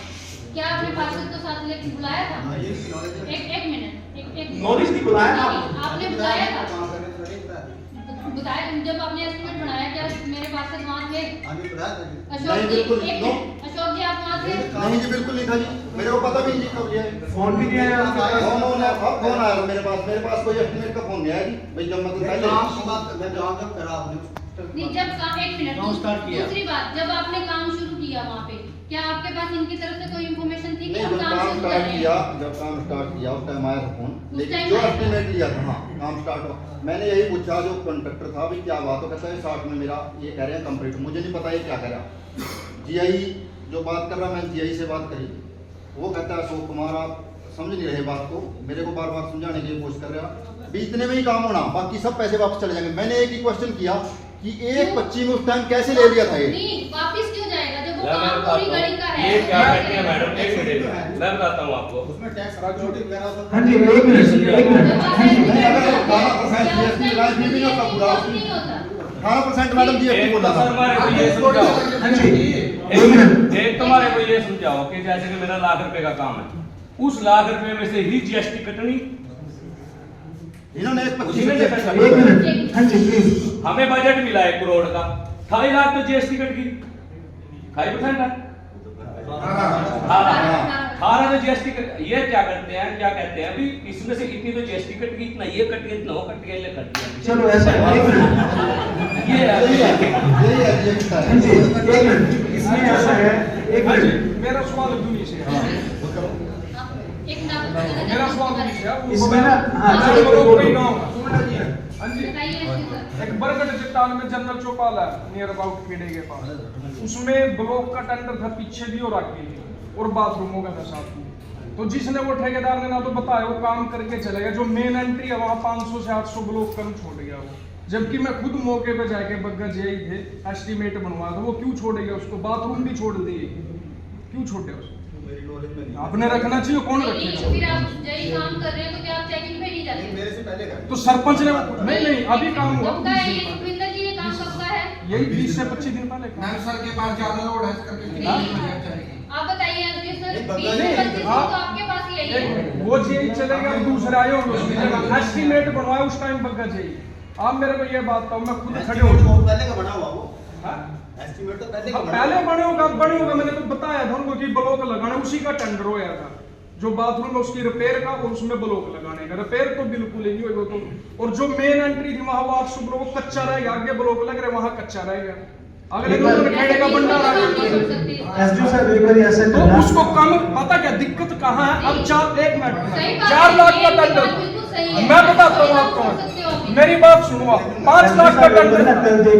क्या आपने पार्षद को साथ लेके बुलाया था? एक मिनट, एक नॉलेज नहीं बुलाया था आपने बुलाया था? बताया जब आपने एस्टीमेट बनाया, क्या मेरे पार्षद वहाँ थे? अशोक जी एक मिनट, अशोक जी आप वहाँ थे? नहीं जी बिल्कुल नहीं था जी, मेरे को पता भी नहीं कब लिया है। फोन भी नहीं आया आपके पास? फोन आया था मेरे पास कोई एस्टीमेट का फोन नहीं आया जी भाई, जब मतलब पहले नहीं, जब काम एक मिनट, दूसरी बात, जब आपने काम शुरू किया वहाँ पे, क्या आपके पास इनकी तरफ से कोई इंफॉर्मेशन थी कि नहीं, हम जब काम काम शुरू कर स्टार्ट रहे हैं? किया उस टाइम आया था फोन, लेकिन जो एस्टीमेट लिया था, हाँ काम स्टार्ट हुआ, मैंने यही पूछा जो कॉन्ट्रैक्टर था भाई क्या बात हो, कहता है 60 में मेरा ये कह रहे हैं कंप्लीट, मुझे नहीं पता ये क्या कह रहा। जीआई जो बात कर रहा, मैंने जीआई से बात करी, वो कहता है अशोक कुमार आप समझ नहीं रहे बात को, मेरे को बार बार समझाने की कोशिश कर रहा भी इतने में ही काम होना, बाकी सब पैसे वापस चले जाएंगे। मैंने एक ही क्वेश्चन किया कि 1,25,000 में उस टाइम कैसे ले लिया था ये? नहीं, वापस क्यों जाएगा जब वो मैं काम बताता पूरी गली का हूँ, है? ये क्या करती है मैडम, एक मिनट मैं बताता हूँ आपको। उसमें टैक्स राजनीति वगैरह हाँ जी एक मिनट हाँ जी, नहीं, अगर 18% जीएसटी लगाए फिर भी नहीं होता पूरा, 18% मैडम जीएसटी बोला था। हमारे को ये समझाओ, हाँ जी एक तुम्हारे को ये समझाओ कि जैसे कि मेरा ₹1,00,000 का काम है, उस ₹1,00,000 में से ही जीएसटी कटनी, इन्होंने एक मिनट हाँ जी प्लीज। हमें बजट मिला 1 करोड़ का, 2.5 लाख तो जीएसटी कट गई, 2.5% है। हाँ तो जीएसटी ये क्या करते हैं, क्या कहते हैं अभी इसमें से इतनी तो जीएसटी कट गई, इतना ये कट गया, इतना वो कट गया, ये कट गया। चलो ऐसा है, एक मिनट ये यही है हाँ जी एक मिनट, इसमें ऐसा है एक मिनट, मेरा सवाल दूनी से एक मिनट, मेरा सवाल दूनी से इसमें ना हाँ एक बरगढ़ चट्टान में जनरल चौपाल है नियर अबाउट खेड़े के पास, उसमें ब्लॉक का टेंडर था पीछे भी और आगे भी, और बाथरूमों का था साथ में। तो जिसने वो ठेकेदार ने ना तो बताया वो काम करके चले गया, जो मेन एंट्री है वहाँ 500 से 800 ब्लॉक कम छोड़ गया वो, जबकि मैं खुद मौके पे जाके बग्गा जे थे एस्टीमेट बनवा था, वो क्यों छोड़ेगा उसको? बाथरूम भी छोड़ दिए, क्यों छोड़े उसको? आपने रखना चाहिए, कौन रखेगा? फिर आप यही काम कर रहे हैं तो क्या आप चेकिंग पे नहीं जाते? मेरे से पहले का तो सरपंच ने नहीं अभी काम हुआ कब का है ये सुखविंदर जी, ये काम कब का है? यही 20 से 25 दिन पहले का। मैम सर के पास ज्यादा लोड है इस करके आप बताइए सर, 20 नहीं, से 25 आप- तो आपके पास ही है। वो जेई चलेगा, दूसरा आयो उसकी जगह एस्टीमेट बनवाया उस टाइम बग्गा जेई। आप मेरे को ये बात बताओ, मैं खुद खड़े हो पहले का बना हुआ वो हाँ? एस्टीमेट तो पहले अब पहले बने होगा मैंने तो बताया था उनको कि ब्लॉक लगाना, उसी का टेंडर होया था जो बाथरूम है उसकी रिपेयर का और उसमें ब्लॉक लगाने का। रिपेयर तो बिल्कुल ही नहीं हुई वो तो, और जो मेन एंट्री थी वहां वो 800 ब्लॉक कच्चा रह गया, आगे ब्लॉक लग रहे वहां कच्चा रह गया, अगले लोगों ने खेड़े का भंडारा कर दिया। एसडीओ साहब एक बार ऐसा तो करना उसको कम पता क्या दिक्कत कहाँ है। अब 1 मिनट सही बात 4 लाख का है, टेंडर, बिल्कुल सही है। मैं बताता हूँ आपको, मेरी बात सुनो आप। 5 लाख का टेंडर,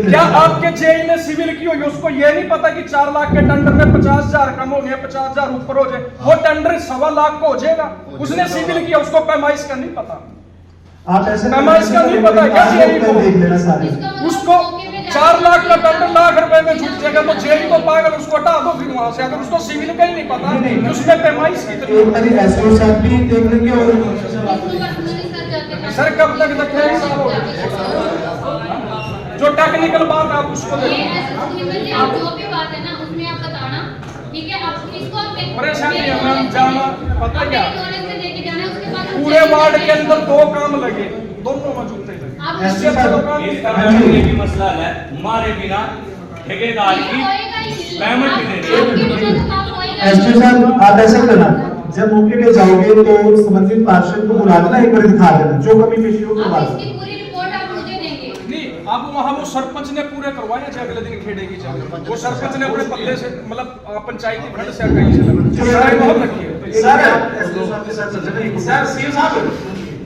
क्या आपके जेई ने सिविल की होगी उसको ये नहीं पता कि 4 लाख के टेंडर में 50,000 कम हो गया, 50,000 ऊपर हो जाए, वो टेंडर 1.25 लाख का हो जाएगा। उसने सिविल किया, उसको पैमाइश का नहीं पता, आप ऐसे पैमाइश का नहीं पता क्या जेई को। देख लेना सारे उसको 4 लाख का टेंडर लाख रुपए में छूट जाएगा तो जेई तो पागल, उसको हटा दो फिर वहां से। अगर उसको सिविल का ही नहीं पता कि उसमें पैमाइश कितनी एक बार एसडीओ साहब भी देख लेंगे और सर कब तक देखेंगे सालों? जो टेक्निकल बात आप उसको ये देखो। एसएससी आप जो भी बात है ना उसमें आप बताना, ठीक है। आप इसको परेशानी है मैम, जाना पता क्या नॉलेज से लेके जाना है, उसके बाद पूरे वार्ड के अंदर 2 काम लगे, दोनों मौजूद थे। आप इससे अच्छा काम इसका मैम ये भी मसला है, हमारे बिना ठेकेदार की पेमेंट नहीं दे रहे। एसडीओ साहब आप ऐसा करना, जब मौके पे जाओगे तो संबंधित पार्षद को बुला लेना, एक बार दिखा देना जो कभी पेशी हो करवा आप देना। इसकी पूरी रिपोर्ट आप मुझे देंगे। नहीं, अब वहाँ वो सरपंच ने पूरे करवाया चाहे अगले दिन खेड़े की चाहे वो सरपंच ने अपने पल्ले से मतलब पंचायती फंड से कहीं से लगा बहुत रखी है। सर एसडीओ साहब के साथ चर्चा नहीं सर सीएम साहब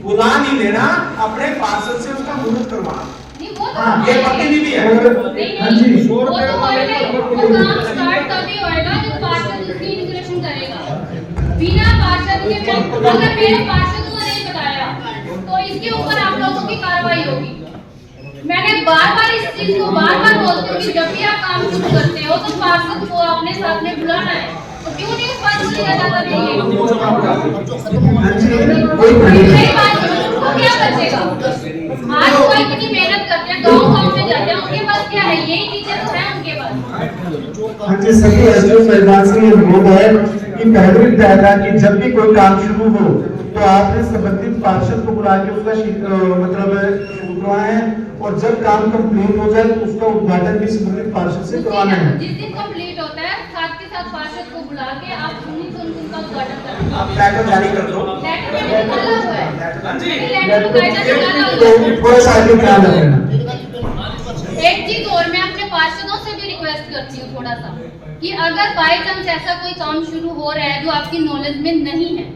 बुला नहीं लेना, अपने पार्षद से उसका मुहूर्त करवा। नहीं वो तो हाँ, ये प्रतिनिधि है। नहीं हाँ जी। नहीं, वो तो होएगा ही। वो काम स्टार्ट तभी होएगा जब पार्षद उसकी इंटीग्रेशन करेगा। बिना पार्षद के अगर मेरे पार्षद को नहीं बताया तो इसके ऊपर आप लोगों की कार्रवाई होगी। मैंने बार-बार इस चीज को बार-बार बोलती हूँ कि जब भी आप काम शुरू करते हो तो पार्षद को अपने साथ में बुलाना है। तो क्यों नहीं उस बात को लिया जाता नहीं है? हाँ जी, कोई खड़ी नहीं। मेरी बात सुनो, उसको क्या बचेगा? आज वो इतनी मेहनत करते हैं, गाँव में जाते हैं, उनके पास क्या है? यही चीजें तो है उनके पास। हाँ जी, सभी एसडीओ साहिबान से ये अनुरोध है कि पहले भी बताया था कि जब भी कोई काम शुरू हो तो आपने संबंधित पार्षद को बुला के उसका मतलब शुरू करवाना है, और जब काम कंप्लीट हो जाए तो उसका उद्घाटन भी संबंधित पार्षद से करवाना है। जिस दिन कंप्लीट होता है साथ के साथ पार्षद को बुला के आप उनका उद्घाटन करें। आप लेटर जारी कर दो। लेटर में निकाला हुआ है। हाँ जी। लेटर में निकाला हुआ तो है। थोड़ा सा आगे ख्याल रखना। एक चीज और मैं अपने पार्षदों से भी रिक्वेस्ट करती हूँ थोड़ा सा, कि अगर बाय चांस ऐसा कोई काम शुरू हो रहा है जो आपकी नॉलेज में नहीं है,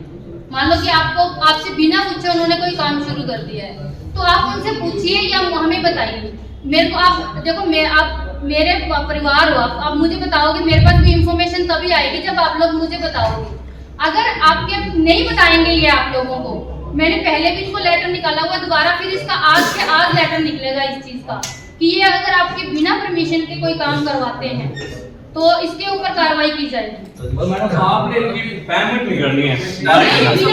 मान लो कि आपसे बिना पूछे उन्होंने कोई काम शुरू कर दिया है, तो आप उनसे पूछिए या हमें बताइए। मेरे को आप देखो, आप मेरे परिवार हो, आप मुझे बताओगे, मेरे पास भी इंफॉर्मेशन तभी आएगी जब आप लोग मुझे बताओगे। अगर आपके नहीं बताएंगे ये आप लोगों को, मैंने पहले भी इसको लेटर निकाला हुआ, दोबारा फिर इसका आज के आज लेटर निकलेगा इस चीज का कि ये अगर आपके बिना परमिशन के कोई काम करवाते हैं तो इसके ऊपर कार्रवाई की जाएगी। मैडम आपने इनकी पेमेंट नहीं करनी है, बिना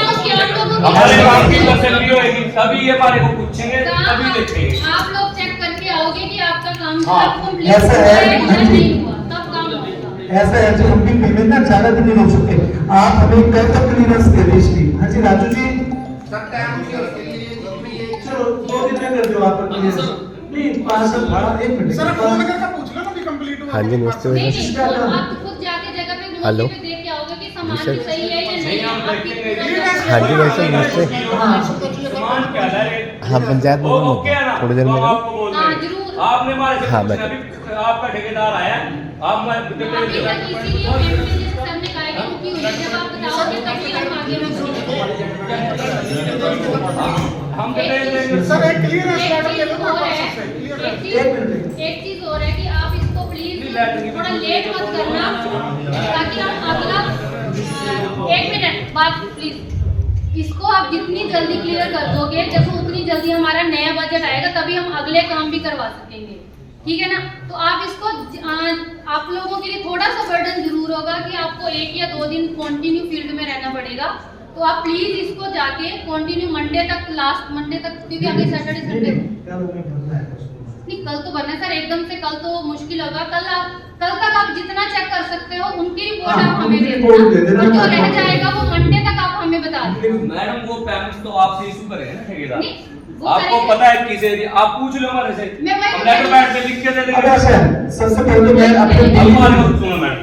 उसके आप लोगों की हमारे काम की तसल्ली होगी, तभी ये बारे को पूछेंगे तभी देखेंगे। आप लोग चेक करके आओगे कि आपका काम हाँ, कंप्लीट ऐसा हुआ है, है या हाँ जी। नहीं हुआ, तब काम होगा। ऐसा है जो हम भी पेमेंट ना ज्यादा दिन नहीं हो सकते, आप हमें कल तक क्लियरेंस दे दे इसकी। हाँ जी राजू जी, सर टाइम के लिए चलो 2 दिन में कर दो आप क्लियरेंस। नहीं 5 मिनट सर फोन करके पूछ लो ना कि कंप्लीट हुआ। हाँ जी, नमस्ते नहीं भैया। नहीं, तो आप खुद जाके जगह पे हेलो। मौके पे देख के आओगे कि सामान जी, सर। भी सही है या नहीं है। हाँ जी भाई साहब, नमस्ते। सामान क्या है? हाँ, पंचायत में वो हूँ, ओके है ना? थोड़ी देर में तो आपको बोल हाँ, देंगे। जरूर। आपने हमारे से हाँ, पूछना, बैठो। अभी आपका ठेकेदार आया, आप मैं अभी तक इसीलिए पेमेंट जैसे हमने कहा है कि रुकी हुई है, जब आप बताओगे तभी हम आगे बढ़ेंगे। हम कहते हैं सर एक क्लियर लेटर ले लो ना पार्षद से, क्लियर एक चीज और है कि आप इसको प्लीज थोड़ा लेट मत करना, ताकि हम अगला 1 मिनट बात प्लीज, इसको आप जितनी जल्दी क्लियर कर दोगे देखो उतनी जल्दी हमारा नया बजट आएगा, तभी हम अगले काम भी करवा सकेंगे, ठीक है ना। तो आप इसको आप लोगों के लिए थोड़ा सा बर्डन जरूर होगा कि आपको 1 या 2 दिन कंटिन्यू फील्ड में रहना पड़ेगा, तो आप प्लीज इसको जाके कंटिन्यू मंडे तक, लास्ट मंडे तक, क्योंकि अगले सैटरडे संडे नहीं कल तो बनना सर, एकदम से कल तो मुश्किल होगा। कल तक आप जितना चेक कर सकते हो उनकी रिपोर्ट आप हमें दे देना, और जो रह जाएगा वो मंडे तक आप हमें बता देना। मैडम वो पेमेंट्स तो आपसे इशू करेंगे ना ठेकेदार, आपको पता है किसे दी, आप पूछ लो हमारे से, हम लेटर पैड पे लिख के दे देंगे। सबसे पहले मैं अपने सुनो मैडम,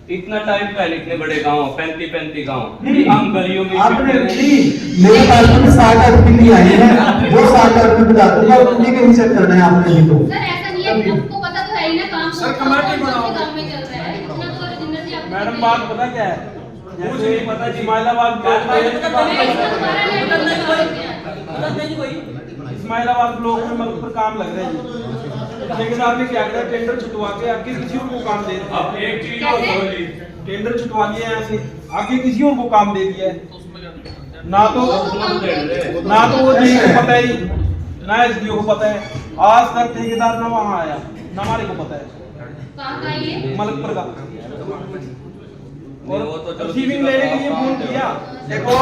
इतना टाइम पहले इतने बड़े गांव 35 गांव हम गलियों में आपने मेरे पास में 60 रुपये आई है, वो 60 रुपये बता दूंगा, उन्हीं के चेक करना है आपने भी। तो सर ऐसा नहीं है, आपको पता तो है ही ना काम सर, कमेटी बनाओ। काम में चल रहा है, इतना तो राजेंद्र जी आपको मैडम बात पता क्या है, कुछ नहीं पता जी। इस्माइलाबाद ब्लॉक में मतलब पर काम लग रहा है जी। ठेकेदार ने क्या किया, टेंडर छुटवा के आगे किसी और को काम दे दिया। अब एक चीज और करो जी, टेंडर छुटवा लिया है ऐसे, आगे किसी और को काम दे दिया है। ना तो वो जी को पता है, ना एसडीओ को पता है, आज तक ठेकेदार ना वहाँ आया, ना हमारे को पता है। कहाँ का ये मलकपुर का। और वो तो चलो रिसीविंग लेने के लिए फोन किया। देखो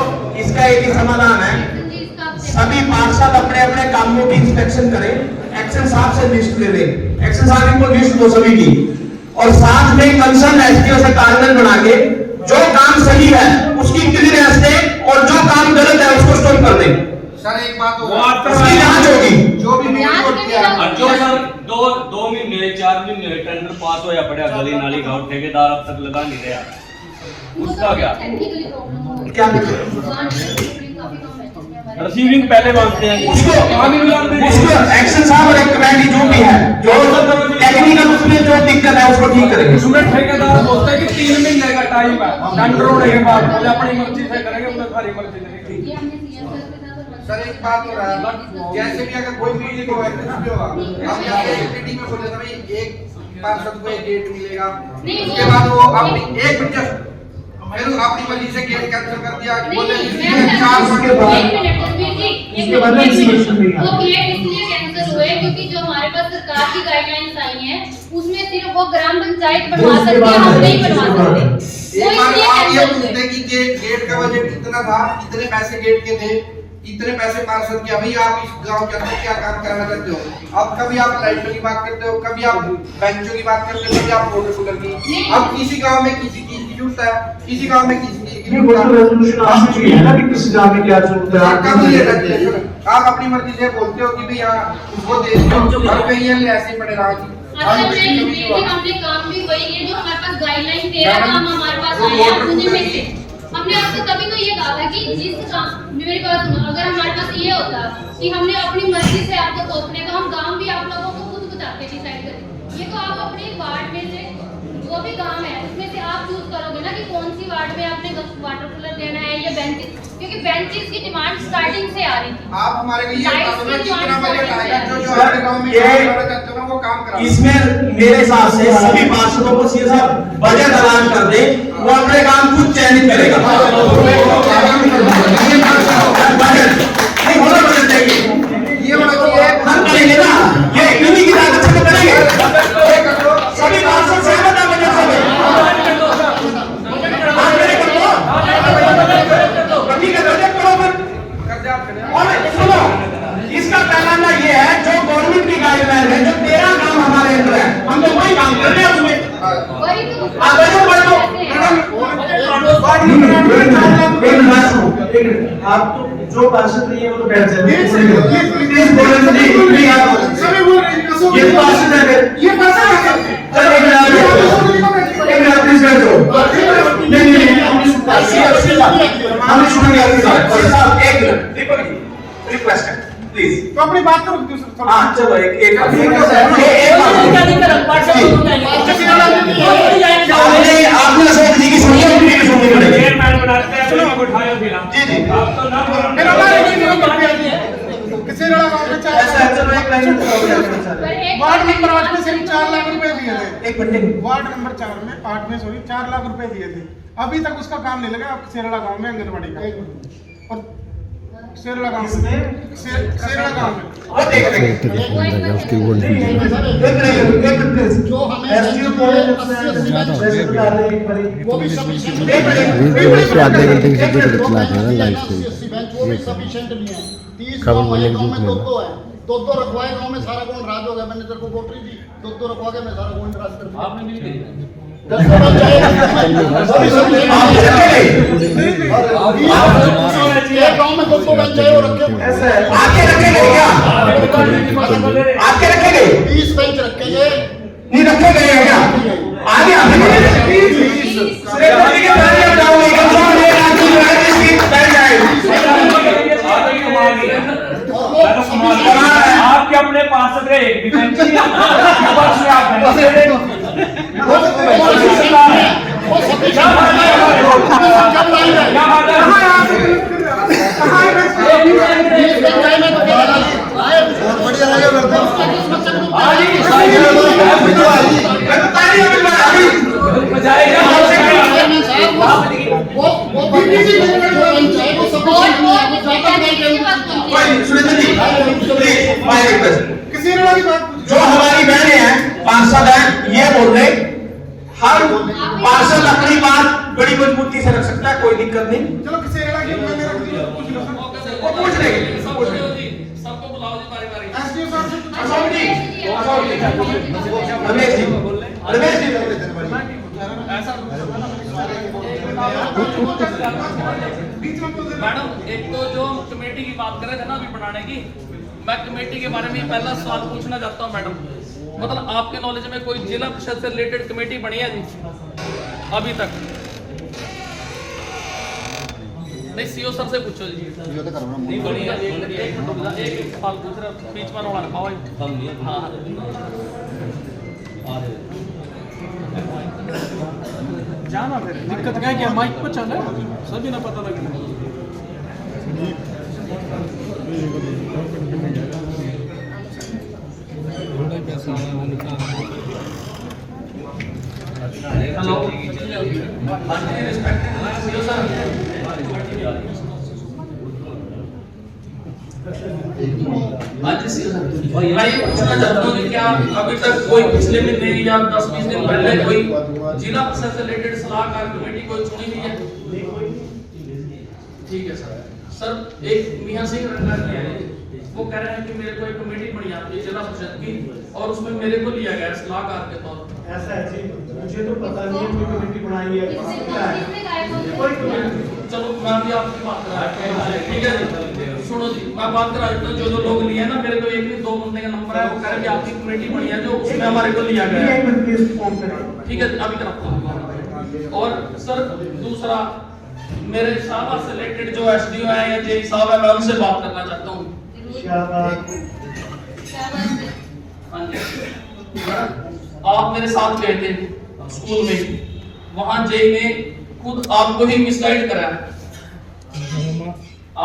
इसका एक ही समाधान है, जी इसका आप सभी पार्षद अपने अपने कामों की इंस्पेक्शन करें, एक्शन साहब से लिस्ट ले लें, एक्शन साहब इनको लिस्ट दो सभी की, और साथ में कंसर्न एसडीओ से तालमेल बना के जो काम सही है उसकी क्लियरेंस दें और जो काम गलत है उसको स्टॉप कर दें। सर एक बात वो आपका उसकी जांच होगी। जो भी रिपोर्ट किया और जो सर दो महीने 4 महीने टेंडर पास होया पड़ा गली नाली गांव, ठेकेदार अब तक लगा नहीं रहा, उसका क्या? टेक्निकली प्रॉब्लम हो रही है। क्या काफी कम है। रिसीविंग पहले मांगते हैं, उसको एक्शन साहब और एक कमेटी जो भी है, जो टेक्निकल उसमें जो दिक्कत है उसको ठीक करेंगे। उसमें ठेकेदार बोलता है कि 3 महीने का टाइम है, टेंडर होने के बाद वो अपनी मर्जी से करेंगे, उन्हें सारी मर्जी लगेगी। ये हमने सीएम सर के साथ सर एक बात हो रहा है, जैसे भी अगर कोई मीटिंग होगा कुछ भी होगा, हम यहाँ पे एक मीटिंग में बोले था भाई एक पार्षद को एक गेट मिलेगा, उसके बाद वो अपनी एक मिनट फिर अपनी मर्जी से गेट कैंसिल कर दिया, बोले इसलिए 4 उसके बाद वो गेट इसलिए कैंसिल हुए क्योंकि जो हमारे पास सरकार की गाइडलाइंस आई हैं उसमें सिर्फ वो ग्राम पंचायत बनवा सकती है, हम नहीं बनवा सकते। वो एक बार इसलिए आप ये कैंसिल हुए। पूछते कि गेट का बजट कितना था, कितने पैसे गेट के थे, इतने पैसे पार्षद के, अभी आप इस गांव के अंदर क्या काम करना चाहते हो? अब कभी आप लाइटों की बात करते हो, कभी आप बेंचों की बात करते हो, कभी आप वाटर कूलर की। अब किसी गांव में किसी चीज की जरूरत है, किसी गांव में किसी चीज की जरूरत है, रेजोल्यूशन आ चुकी है ना कि किस गांव में क्या जरूरत है। कभी ये रहते हैं। आप अपनी मर्जी से बोलते हो कि भाई हाँ उसको दे दो, और कहीं ये ऐसे पड़े रहा जी। असल में ये हमने काम भी वही है जो हमारे पास गाइडलाइन 13 काम हमारे पास आए हैं, उन्हीं में से हमने आपसे तभी तो ये कहा था कि जिस काम मेरी बात सुनो, अगर हमारे पास ये होता कि हमने अपनी मर्जी से आपको सौंपने तो हम काम भी आप लोगों को खुद बता के डिसाइड करें। ये तो आप अपने वार्ड में से जो भी काम है उसमें से आप चूज करोगे ना कि कौन सी वार्ड में आपने वाटर कूलर देना है या बेंचेस, क्योंकि बेंचेस की डिमांड स्टार्टिंग से आ रही थी। आप हमारे लिए लाइट्स बता दो की कितना बजट डिमांड आएगा, जो जो सर, आपके गांव में ये- काम करना चाहते हो ना वो काम करा। इसमें मेरे हिसाब से सभी पार्षदों को सीधे साहब बजट ऐलान कर दे, वो अपने काम खुद चयनित करेगा। बजट नहीं होना बजट चाहिए, ये होना चाहिए हम करेंगे ना, ये इन्हीं की ताकत से करेंगे। सभी पार्षद सहमत है बजट से। आप मेरे कर दो, ठीक है बजट करो फिर। और सुनो, इसका पैमाना ये है जो गवर्नमेंट की गाइडलाइन है, जो 13 काम हमारे अंदर है, हम तो वही काम कर रहे हैं उसमें। वही तो आप बैठो बैठो आप तो जो पार्षद नहीं है वो तो बैठ जाए। सभी बोल रहे हैं ये तो पार्षद है, ये पार्षद है। चल एक मिनट प्लीज बैठ जाओ। नहीं हम सुनेंगे आपकी बात। साहब एक मिनट रिक्वेस्ट है प्लीज। तो अपनी बात करो दूसरा। हाँ चलो एक आपने अशोक जी की सुनी है, उनकी भी सुननी पड़ेगी। चेयरमैन बनाते हैं अपने उठाओ फिर आप। जी जी आप तो ना मेरा किसी लड़ा गांव में ऐसा है, चलो एक लाइन वार्ड नंबर 8 में सिर्फ 4 लाख रुपए दिए थे। एक मिनट वार्ड नंबर 4 में 8 में सॉरी 4 लाख रुपए दिए थे, अभी तक उसका काम नहीं लगा। अब सेरड़ा गांव में आंगनबाड़ी का, और सेरड़ा गांव में सेरड़ा गांव में वो देख रहे हैं। उसकी वो नहीं जो हमें एसटीओ वो भी सफिशिएंट उससे आधे घंटे की सब्जी को चला देना लाइफ से वो भी सफिशिएंट नहीं है। 30 खबर गांव मिलने के में दूध तो लेना। दो है, दो रखवाए गाँव में, सारा गाँव नाराज हो गया। मैंने तेरे को कोटरी दी, दो रखवा के मैं सारा गाँव नाराज कर दिया। आपने मिल गई गाँव में दो पंचायत वो रखे ऐसा है, आके रखेंगे क्या? आके रखेंगे? 20 बेंच रखेंगे, नहीं रखे गए हैं क्या? आगे आपके अपने पार्षद रहे एक भी बेंच नहीं जो हमारी बहनें हैं, पार्षद हैं, ये बोल रहे हर पार्षद अपनी बात बड़ी मजबूती से रख सकता है, कोई दिक्कत नहीं। चलो किसेरड़ा की मैंने रख दिया, पूछ लो सर। वो पूछ लेंगे। सबको बुलाओ जी बारी बारी। एसडीओ साहब से अशोक जी, रमेश जी, रमेश जी, मैडम एक तो जो कमेटी की बात कर रहे थे ना अभी बनाने की, मैं कमेटी के बारे में पहला सवाल पूछना चाहता हूँ मैडम, मतलब आपके नॉलेज में कोई जिला परिषद से रिलेटेड कमेटी बनी है जी अभी तक? नहीं, सीओ सर से पूछो जी। नहीं बनी है। एक सवाल पूछ रहे, बीच में रोड़ा रखा हुआ। हाँ जाना फिर दिक्कत क्या है कि माइक पर चल रहा है, सभी ना पता लगे। मैं ये पूछना चाहता हूँ कि क्या अभी तक कोई पिछले महीने या 10-20 दिन पहले कोई जिला परिषद से रिलेटेड सलाहकार कमेटी कोई चुनी हुई है? ठीक है सर। सर एक मियां सिंह रंगा जी है, वो कह रहे हैं कि मेरे को एक कमेटी बनी आपकी जिला परिषद की और उसमें मेरे को लिया गया सलाहकार के तौर पर। ऐसा है जी, मुझे तो पता नहीं है कोई कमेटी बनाई है। चलो मैं भी आपकी बात करा, ठीक है जी। सुनो जी, मैं बात करा देता हूँ, जो लोग लिए ना, मेरे को एक नहीं 2 बंदे का नंबर है, वो कह रहे कि आपकी कमेटी बनी है जो उसमें हमारे को लिया गया है। ठीक है, अभी कराता हूँ। और सर दूसरा, मेरे शाहबाद से रिलेटेड जो एसडीओ है या जेई साहब है, मैं उनसे बात करना चाहता हूँ। आप मेरे साथ गए थे स्कूल में, वहां जेई ने खुद आपको ही मिसगाइड करा।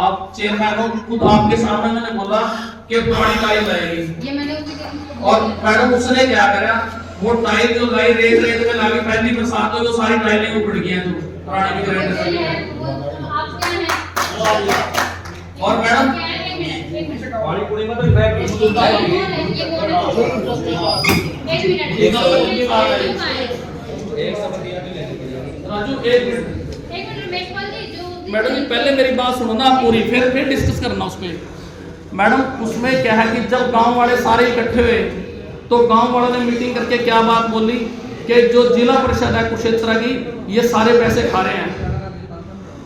आप चेयरमैन हो, खुद आपके सामने मैंने बोला कि पुरानी टाइल लगेगी, ये मैंने उसे और मैडम उसने क्या करा, वो टाइल जो लाई रेत रेत में लागी, पहली बरसात हुई तो सारी टाइलें उखड़ गई हैं, जो पुरानी भी और मैडम वाली पूरी मतलब बैग राजू एक मिनट मैडम जी, पहले मेरी बात सुनो ना पूरी, फिर डिस्कस करना उस पे। मैडम उसमें क्या है कि जब गांव वाले सारे इकट्ठे हुए तो गांव वालों ने मीटिंग करके क्या बात बोली कि जो जिला परिषद है कुरुक्षेत्र की, ये सारे पैसे खा रहे हैं।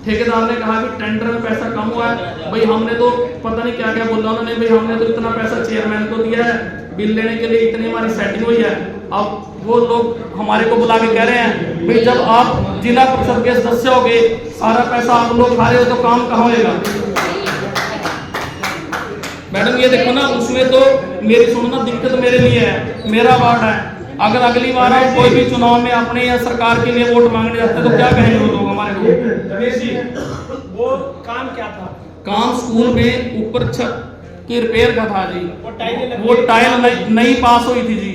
ठेकेदार ने कहा कि टेंडर में पैसा कम हुआ है, भाई हमने तो पता नहीं क्या क्या बोला उन्होंने, भाई हमने तो इतना पैसा चेयरमैन को दिया है, बिल लेने के लिए इतनी हमारी सेटिंग हुई है। अब वो लोग हमारे को बुला के कह रहे हैं, भाई जब आप जिला परिषद के सदस्य हो गए, सारा पैसा आप लोग खा रहे हो, तो काम कहाँ होएगा? मैडम ये देखो ना, उसमें तो मेरी सुनना दिक्कत मेरे लिए है, मेरा वार्ड है। अगर अगली बार हम कोई भी चुनाव में अपने या सरकार के लिए वोट मांगने जाते तो क्या कहेंगे वो लोग हमारे को? रमेश जी, वो काम क्या था? काम स्कूल में ऊपर छत की रिपेयर का था जी, वो टाइल नई पास हुई थी जी।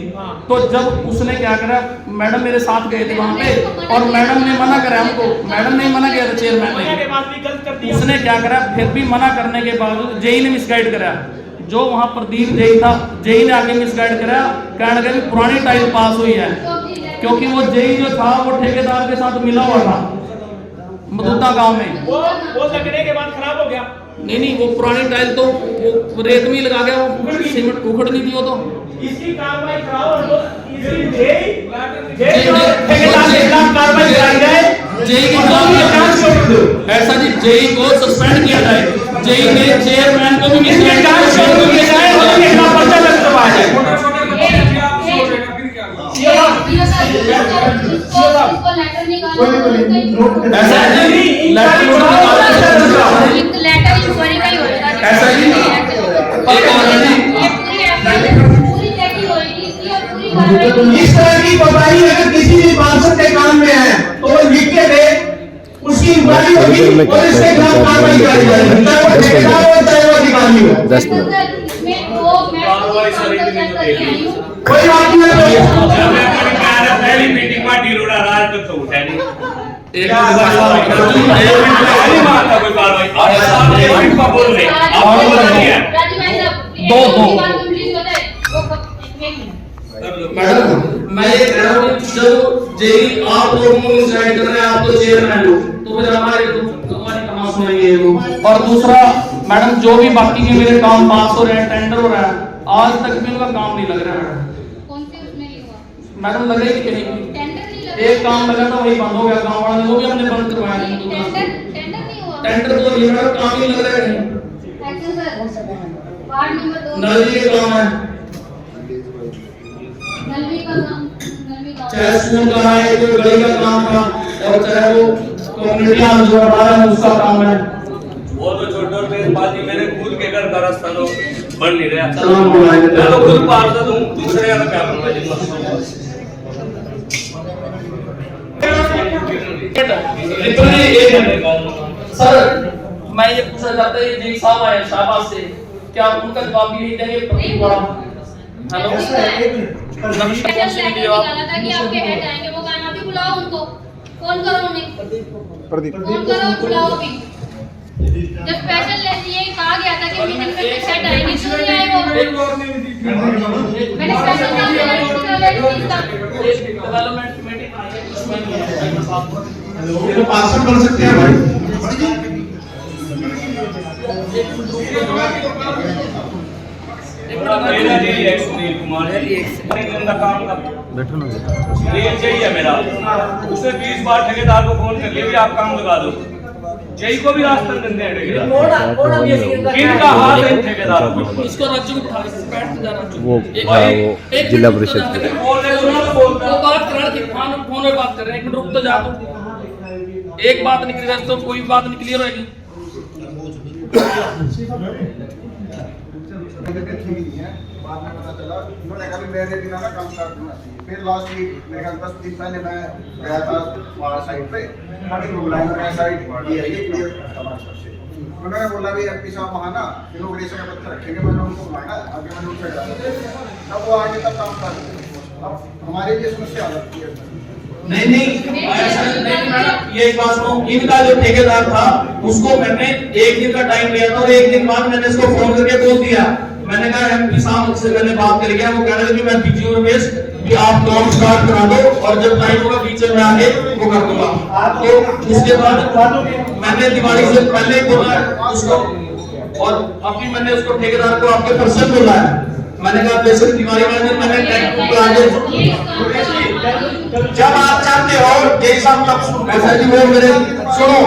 तो जब उसने क्या करा, मैडम मेरे साथ गए थे वहां पे, और मैडम ने मना करा हमको, मैडम ने मना किया था चेयरमैन ने, उसने क्या करा, फिर भी मना करने के बावजूद जेई ने मिसगाइड करा। जो वहां प्रदीप जेई था, जेई ने आके मिसगाइड करा, कहने लगा कि पुरानी टाइल पास हुई है, क्योंकि वो जेई जो था वो ठेकेदार के साथ मिला हुआ था मधुता गांव में। वो लगने के बाद खराब हो गया। नहीं नहीं, वो पुरानी टाइल तो वो रेत में ही लगा गया, वो सीमेंट उखड़ नहीं थी वो तो। इसकी कार्रवाई कराओ और इसकी कार्रवाई कराई जाए। जेई की ऐसा जी, जेई को सस्पेंड किया जाए, जेई ने चेयरमैन को भी इस तरह की कोताही अगर किसी भी पार्षद के काम में है तो वो लिख के दे, उसकी इंक्वायरी होगी और इसके खिलाफ कार्रवाई कराई जाएगी, चाहे वो ठेकेदार हो चाहे वो अधिकारी हो। 10 मिनट कोई बात नहीं। पहली मीटिंग में ढिलोड़ा राज तक तो उठा नहीं। एक मैडम, मैं ये कह रहा हूँ जब जेई आप लोगों को डिसाइड कर रहे हैं, आप तो चेयरमैन हो, तो फिर हमारी कहाँ सुनेंगे वो। और दूसरा मैडम, जो भी बाकी के मेरे काम पास हो रहे हैं, टेंडर हो रहा है, आज तक भी उनका काम नहीं लग रहा है मैडम। लग रही थी कहीं एक काम लगा था, वही बंद हो गया, गाँव वाला ने वो भी हमने बंद करवाया नहीं। टेंडर तो नहीं मैडम, काम ही लग रहा है नहीं। नल जी के काम है, चाहे स्कूल का है, कोई गली का काम था, और चाहे वो कम्युनिटी हाल जो बना है उसका काम है। वो तो छोटे पे बाजी मेरे खुद के घर का रास्ता तो बन नहीं रहा। सलाम बुलाएंगे मैं तो खुद पार्षद हूँ, दूसरे का क्या बनवा सर, मैं ये पूछना चाहता हूँ, जी साहब आए शाहबाद से, क्या आप उनका जवाब भी नहीं देंगे? प्रदीप बड़ा हेलो आपके हेड आएंगे, वो गाना भी बुलाओ उनको, फोन करो उन्हें, फोन करो बुलाओ अभी। जब स्पेशल ये कहा गया था कि मीटिंग में हेड आएंगे, क्यों नहीं आए वो? मैंने स्पेशल डेवलपमेंट कमेटी ये तो पार्षद बन सकते हैं भाई। मेरा जी सुनील कुमार है, का काम का बैठो ना ये चाहिए मेरा। उसे 20 बार ठेकेदार को फोन कर लिया भी आप काम लगा दो, जय को भी रास्ता देते हैं ठेकेदार, इनका हाथ है ठेकेदार को। इसको राज्य को बैठ जा रहा वो जिला परिषद के वो बात कर रहे थे, फोन में बात कर रहे हैं, एक मिनट रुक तो जा तू। एक बात निकली रही तो कोई बात नहीं क्लियर होगी। बाद में पता चला उन्होंने कहा मेरे बिना ना काम स्टार्ट होना चाहिए। फिर लास्ट वीक मेरे ख्याल 10 दिन पहले मैं गया था वहाँ साइड पे, गाड़ी को बुलाया, मैं साइड ये है ये क्लियर करता से उन्होंने बोला भी एमपी साहब वहाँ ना इनोग्रेशन का पत्थर रखेंगे, मैंने उनको बुलाया, आगे मैंने उनसे कहा तब वो आगे तक काम कर। अब हमारे लिए समस्या आ जाती है। नहीं ऐसा नहीं मैडम, ये बात सुनो, इनका जो ठेकेदार था उसको मैंने एक दिन का टाइम लिया था और एक दिन बाद मैंने इसको फोन करके बोल दिया, मैंने कहा एमपी साहब से मैंने बात कर लिया, वो कह रहे थे कि मैं बिजी हूं रमेश कि आप काम स्टार्ट करा दो और जब टाइम होगा बीच में आके वो कर दूंगा। तो उसके बाद मैंने दिवाली से पहले बोला उसको, और अभी मैंने उसको ठेकेदार को आपके पर्सन बोला है, मैंने कहा बेसिक दिवाली वाले दिन मैंने जब आप चाहते हो जैसा तब शुरू ऐसा जी वो मेरे सुनो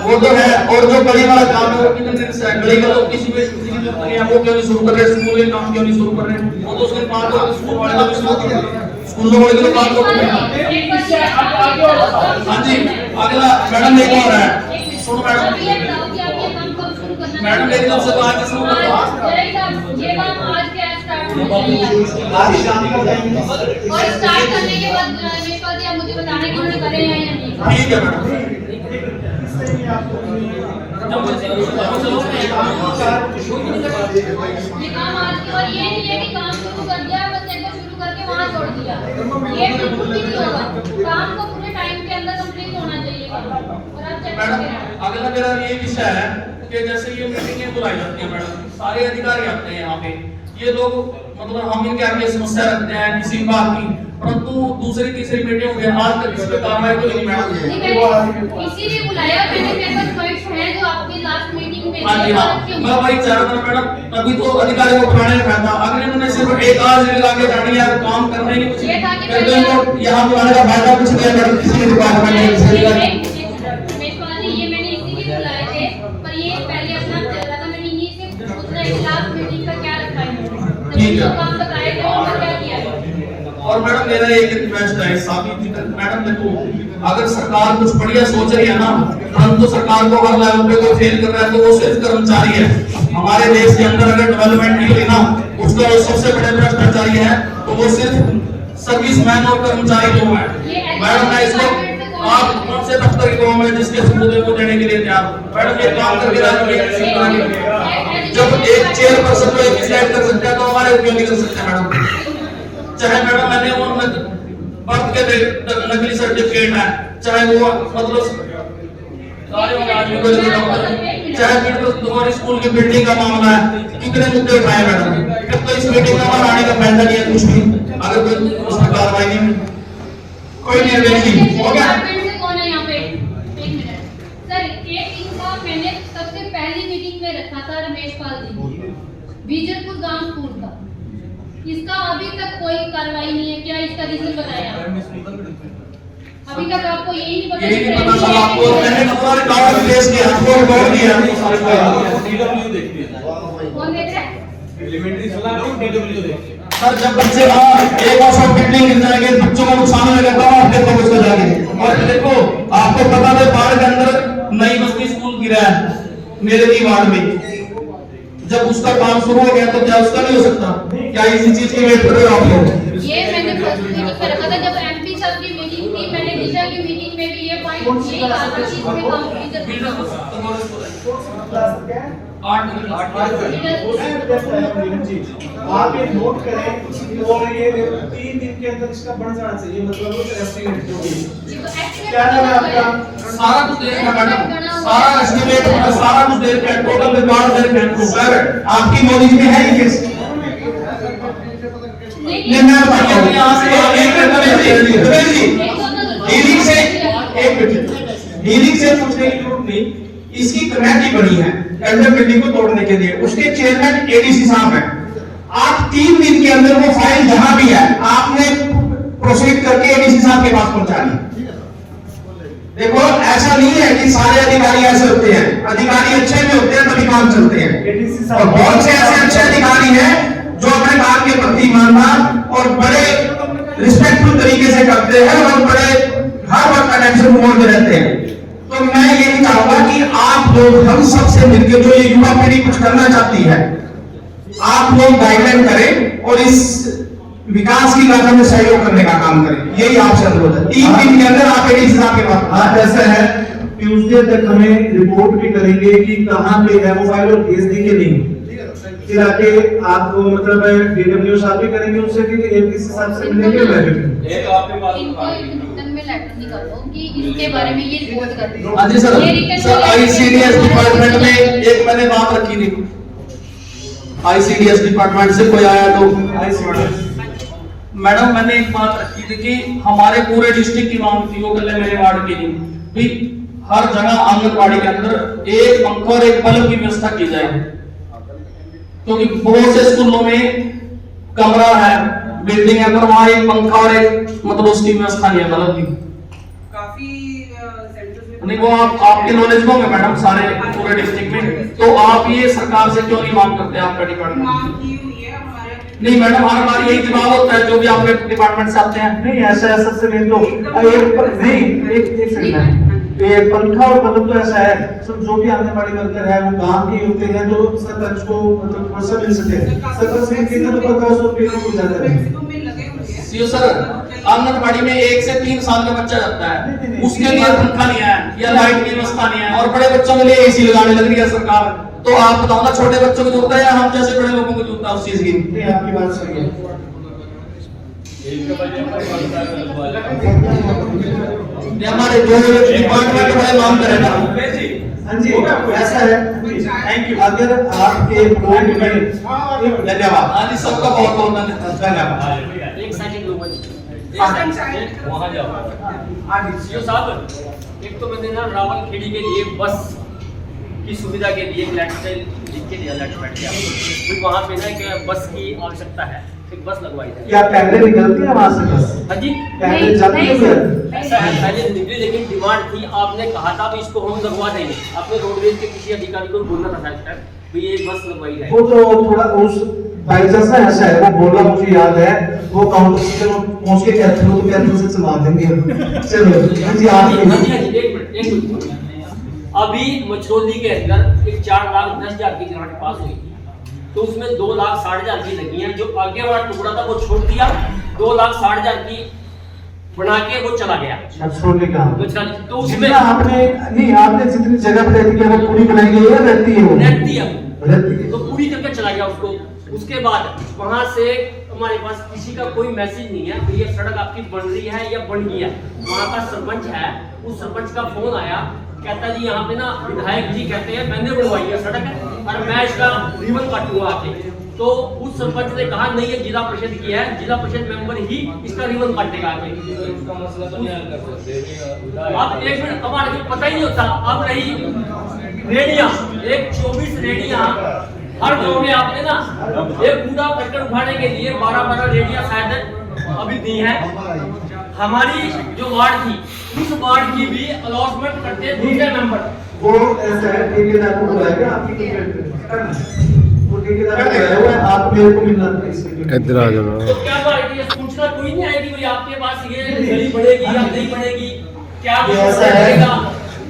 वो तो है, और जो गली वाला काम है वो कितने दिन से है, गली का तो किसी भी वो क्यों नहीं शुरू कर रहे, स्कूल के काम क्यों नहीं शुरू कर रहे, वो तो उसके पास स्कूल वाले का भी शुरू कर रहे, स्कूल वाले के पास तो हाँ जी। अगला मैडम एक और है, सुनो मैडम एकदम से बात शुरू कर ये काम आज क्या स्टार्ट शाम को और स्टार्ट करने के बाद मुझे बताना कि उन्होंने करे हैं या नहीं। ठीक है मैडम। ये काम आज की, और ये नहीं है कि काम शुरू कर दिया बच्चे को शुरू करके वहाँ छोड़ दिया, ये बिल्कुल भी नहीं होगा, काम को पूरे टाइम के अंदर कंप्लीट होना चाहिए। और आप चेक मैडम अगला मेरा ये विषय है कि जैसे ये मीटिंगें बुलाई जाती है मैडम, सारे अधिकारी आते हैं यहाँ पे, ये लोग मतलब हम इनके आगे समस्या रखते हैं किसी बात की, परंतु दूसरी तीसरी मीटिंग हो गया आज तक इस पे कार्रवाई कोई नहीं मैडम। इसीलिए बुलाया मैंने, मेरे पास पॉइंट्स हैं जो आपकी लास्ट मीटिंग भेजी हाँ जी है, हाँ, और क्यों? मैं वही चाह रहा था मैडम, तभी तो अधिकारी को बुलाने का था। अगर इन्होंने सिर्फ एक आज लगा के जानी है, काम करने की कुछ ये था कि कर पहले दो, तो यहाँ बुलाने का फायदा कुछ नहीं है मैडम, किसी भी डिपार्टमेंट में सही बात। रमेश जी, ये मैंने इसीलिए बुलाए थे, पर ये पहले अपना चल रहा था, मैंने इन्हीं से पूछना है लास्ट मीटिंग का क्या रखा है, तो ठीक है। जो काम बताए थे उनका क्या किया है? और मैडम मेरा एक रिक्वेस्ट है साबित मैडम, देखो अगर सरकार कुछ बढ़िया सोच रही है ना, हम तो सरकार को हर लेवल पे कोई फेल कर रहा है तो वो सिर्फ कर्मचारी है। हमारे देश के अंदर अगर डेवलपमेंट नहीं हुई ना, उसका जो सबसे बड़े भ्रष्टाचारी है तो वो सिर्फ सर्विसमैन और कर्मचारी लोग हैं। मैडम मैं इसको आप कौन से दफ्तर की कौन है जिसके सबूत को देने के लिए तैयार? मैडम ये काम करके जब एक चेयरपर्सन को डिसाइड कर सकता है तो हमारे क्यों नहीं कर सकते मैडम? चाहे मैडम मैंने वो बर्थ के नकली सर्टिफिकेट है, चाहे वो मतलब चाहे फिर तुम्हारी स्कूल की बिल्डिंग का मामला है, कितने मुद्दे उठाए मैडम? फिर तो इस मीटिंग में हमारा आने का फायदा नहीं है कुछ भी, अगर कोई उसमें कार्रवाई नहीं हुई। कोई नहीं हो गया। कौन है यहाँ पे? एक मिनट सर, एक इनका मैंने सबसे पहली मीटिंग में रखा था रमेश पाल जी, बीजलपुर गांव स्कूल का, इसका अभी तक कोई कार्रवाई नहीं है। क्या इसका रीजन बताया? अभी तक आपको यही नहीं पता? यही नहीं पता सर आपको, मैंने अपना रिकॉर्ड पेश किया, आपको रिकॉर्ड दिया सारे कौन देख रहा है? एलिमेंट्री स्कूल डीडब्ल्यू देखिए सर, जब बच्चे एक और सब बिल्डिंग गिर जाएंगे, बच्चों को नुकसान होगा तो आप देखो उसको जाके। और देखो आपको पता है बाढ़ के अंदर नई बस्ती स्कूल गिरा है मेरे ही वार्ड में, जब उसका काम शुरू हो गया तो क्या उसका नहीं हो सकता? क्या इसी चीज की वेट कर रहे हो आप लोग? ये मैंने फर्स्ट मीटिंग में रखा था जब एमपी साहब की मीटिंग थी, मैंने दिशा की मीटिंग में भी ये पॉइंट यही कहा था कि इसमें आप ये नोट करें और ये 3 दिन के अंदर इसका बन जाना चाहिए, मतलब उस एस्टिमेट जो भी क्या नाम है आपका? सारा कुछ देख रहा मैडम, सारा एस्टिमेट सारा कुछ देख रहा है, टोटल रिकॉर्ड देख रहे हैं। सर आपकी नॉलेज में है ये केस? नहीं मैं बताइए यहाँ से डीलिंग से पूछने की जरूरत नहीं, इसकी कमेटी बनी है टेंडर बिल्डिंग को तोड़ने के लिए, उसके चेयरमैन एडीसी साहब हैं। आप 3 दिन के अंदर वो फाइल जहां भी है आपने प्रोसीड करके एडीसी साहब के पास पहुंचा दी। देखो ऐसा नहीं है कि सारे अधिकारी ऐसे होते हैं, अधिकारी अच्छे भी होते हैं तभी काम चलते हैं, और बहुत से ऐसे अच्छे अधिकारी हैं जो अपने काम के प्रति ईमानदार और बड़े रिस्पेक्टफुल तरीके से करते हैं और बड़े हर वक्त अटेंशन मोड में रहते हैं। तो मैं यही चाहूंगा कि आप लोग हम सबसे मिलकर जो ये युवा पीढ़ी कुछ करना चाहती है, आप लोग गाइडलाइन करें और इस विकास की गाथा में सहयोग करने का काम करें, यही आपसे अनुरोध है। 3 दिन के अंदर आप एडीसी साहब के पास। हाँ ऐसा है, ट्यूसडे तक हमें रिपोर्ट भी करेंगे कि कहाँ पे है वो फाइल और केस दी के नहीं, फिर आके आपको मतलब डीडब्ल्यू साहब भी करेंगे उनसे कि एमपीसी साहब से मिलेंगे। एक आपके पास इनको एक रिटर्न में लेटर निकालो कि इसके बारे में ये रिपोर्ट कर दो। हाँ जी सर, सर आईसीडीएस डिपार्टमेंट में एक मैंने बात रखी थी, आईसीडीएस डिपार्टमेंट से कोई आया तो मैडम मैंने एक बात रखी थी कि हमारे पूरे डिस्ट्रिक्ट की मांग थी, वो कल मेरे वार्ड की भी हर जगह आंगनबाड़ी के अंदर एक पंखा और एक बल्ब की व्यवस्था की जाए, क्योंकि बहुत से स्कूलों में कमरा है, बिल्डिंग है, पर वहां एक पंखा और एक मतलब उसकी व्यवस्था नहीं है बल्ब की। काफी सेंटर्स में नहीं वो आपके नॉलेज में होंगे मैडम सारे पूरे डिस्ट्रिक्ट में, तो आप ये सरकार से क्यों नहीं मांग करते? आपका डिपार्टमेंट मांग की हुई है हमारे। नहीं मैडम, हर बार यही जवाब होता है जो भी आपके डिपार्टमेंट से आते हैं। नहीं ऐसा ऐसा से नहीं, तो एक सेकंड है, ये पंखा और बल्ब तो ऐसा है सब जो भी आंगनबाड़ी वर्कर है वो गांव के होते हैं, तो सरपंच को मतलब पैसा मिल सके, सरपंच से कितना तो 1500 रुपये को मिल जाता है। सीओ सर, आंगनबाड़ी में 1 से 3 साल का बच्चा जाता है, उसके लिए पंखा नहीं है या लाइट की व्यवस्था नहीं है, और बड़े बच्चों के लिए एसी लगाने लग रही है सरकार। तो आप बताओ ना, छोटे बच्चों को जरूरत है या हम जैसे बड़े लोगों को जरूरत है उस चीज की? आपकी बात सही है। हमारे जो डिपार्टमेंट बड़े मांग करें ना। हाँ जी ऐसा है, थैंक यू। अगर आपके प्लान में धन्यवाद। हाँ जी सबका बहुत बहुत धन्यवाद। एक सेकंड लो वहाँ जाओ। सीओ साहब, एक तो मैंने ना रावलखेड़ी के लिए बस की सुविधा के लिए एक लेटर लिख के दिया, लेटर बैठ गया फिर वहाँ पे ना एक बस की आवश्यकता है, एक बस लगवाई जाए। क्या पहले निकलती है वहाँ से बस? हाँ जी, पहले जाती है फिर? ऐसा है, पहले निकली लेकिन डिमांड थी, आपने कहा था भी इसको हम लगवा देंगे, आपने रोडवेज के किसी अधिकारी को बोलना था शायद भी ये बस लगवाई जाए। वो तो थोड़ा उस बाईचांस ना ऐसा है, वो बोला मुझे याद है, वो काउंटर से पहुंच के कहते हैं तो कहते से चला देंगे। चलो जी आप एक मिनट अभी मछरौली के अंदर एक 4,10,000 की ग्रांट पास हुई थी, तो उसमें 2,60,000 की लगी है, जो आगे वाला टुकड़ा था वो छोड़ दिया, 2,60,000 की बना के वो चला गया। मछरौली का तो उसमें आपने नहीं, आपने जितनी जगह पे रहती है वो पूरी बनाई गई है, रहती है वो रहती है तो पूरी करके चला गया उसको। उसके बाद वहां से हमारे पास किसी का कोई मैसेज नहीं है कि ये सड़क आपकी बन रही है या बन गई है। वहाँ का सरपंच है, उस सरपंच का फोन आया, कहता जी यहाँ पे ना विधायक जी कहते हैं मैंने बनवाई है सड़क और मैं इसका रिबन काटूंगा आके। तो उस सरपंच ने कहा नहीं ये जिला परिषद की है, जिला परिषद मेंबर ही इसका रिबन काटेगा आके। इसका मसला तो नहीं हल कर सकते। अब एक मिनट, हमारे को पता ही नहीं होता। अब रही रेडिया, एक 24 रेडिया हर गांव में आपने ना एक कूड़ा करकट उठाने के लिए 12-12 रेडिया शायद अभी दी है। हमारी जो वार्ड थी उस वार्ड की भी अलॉटमेंट करते दूसरे मेंबर वो ऐसा है, ठेकेदार को बुलाएगा, आपकी वो ठेकेदार को है, आप मेरे को मिलना इधर आ जाओ। तो क्या बात है, ये सूचना कोई नहीं आएगी भाई आपके पास ये गली बनेगी या नहीं बनेगी, क्या ऐसा है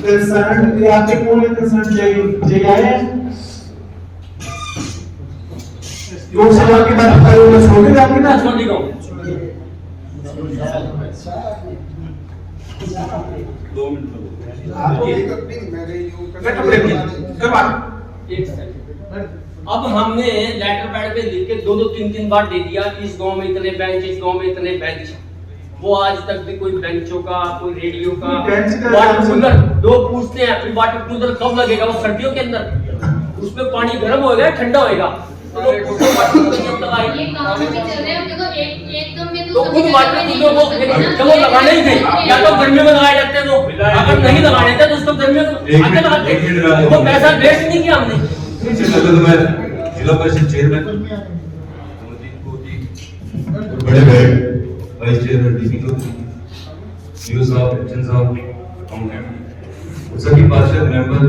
कंसर्न आपके कौन है कंसर्न जगह है लोकसभा की बात छोड़ दी आपकी ना छोड़ दी गो 2 मिनट अब हमने लेटर पैड पे लिख के 2-3 बार दे दिया कि इस गांव में इतने बेंच, इस गांव में इतने बेंच। वो आज तक भी कोई बेंचों का, कोई रेडियो का, वाटर कूलर लोग पूछते हैं फिर वाटर कूलर कब लगेगा, वो सर्दियों के अंदर उसमें पानी गर्म होएगा ठंडा होएगा तो खुद वाटर कूलर को चलो लगाने ही थे, या तो गर्मियों में लगाए जाते हैं, वो अगर नहीं लगाने थे तो उसको गर्मियों में आगे लगाते, वो पैसा वेस्ट नहीं किया हमने। जिला परिषद चेयरमैन बड़े भाई वाइस चेयरमैन डीसी न्यूज साहब, एक्शन साहब, अकाउंटेंट, सभी पार्षद मेंबर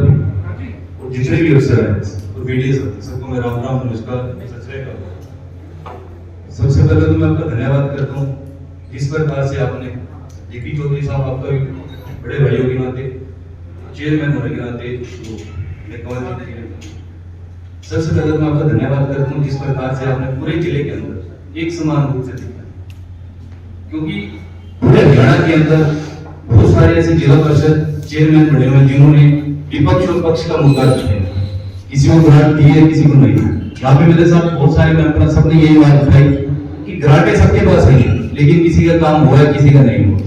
और जितने भी अफसर हैं और मीडिया सबको मैं राम राम नमस्कार सत श्री अकाल। सबसे पहले तो मैं आपका धन्यवाद करता हूँ जिस प्रकार से आपने जेपी चौधरी साहब आपका भी बड़े भाइयों के नाते, चेयरमैन होने के नाते सबसे पहले मैं आपका धन्यवाद करता हूँ जिस प्रकार से आपने पूरे जिले के अंदर एक समान रूप से देखा, क्योंकि पूरे हरियाणा के अंदर बहुत सारे ऐसे जिला परिषद चेयरमैन बने हुए जिन्होंने विपक्ष और पक्ष का मुद्दा रखा है, किसी को ग्रांट दी है किसी को नहीं। यहाँ पे मेरे साथ बहुत सारे मेंबर सबने यही बात उठाई कि ग्रांटें सबके पास नहीं है लेकिन किसी का काम हुआ है किसी का नहीं हुआ।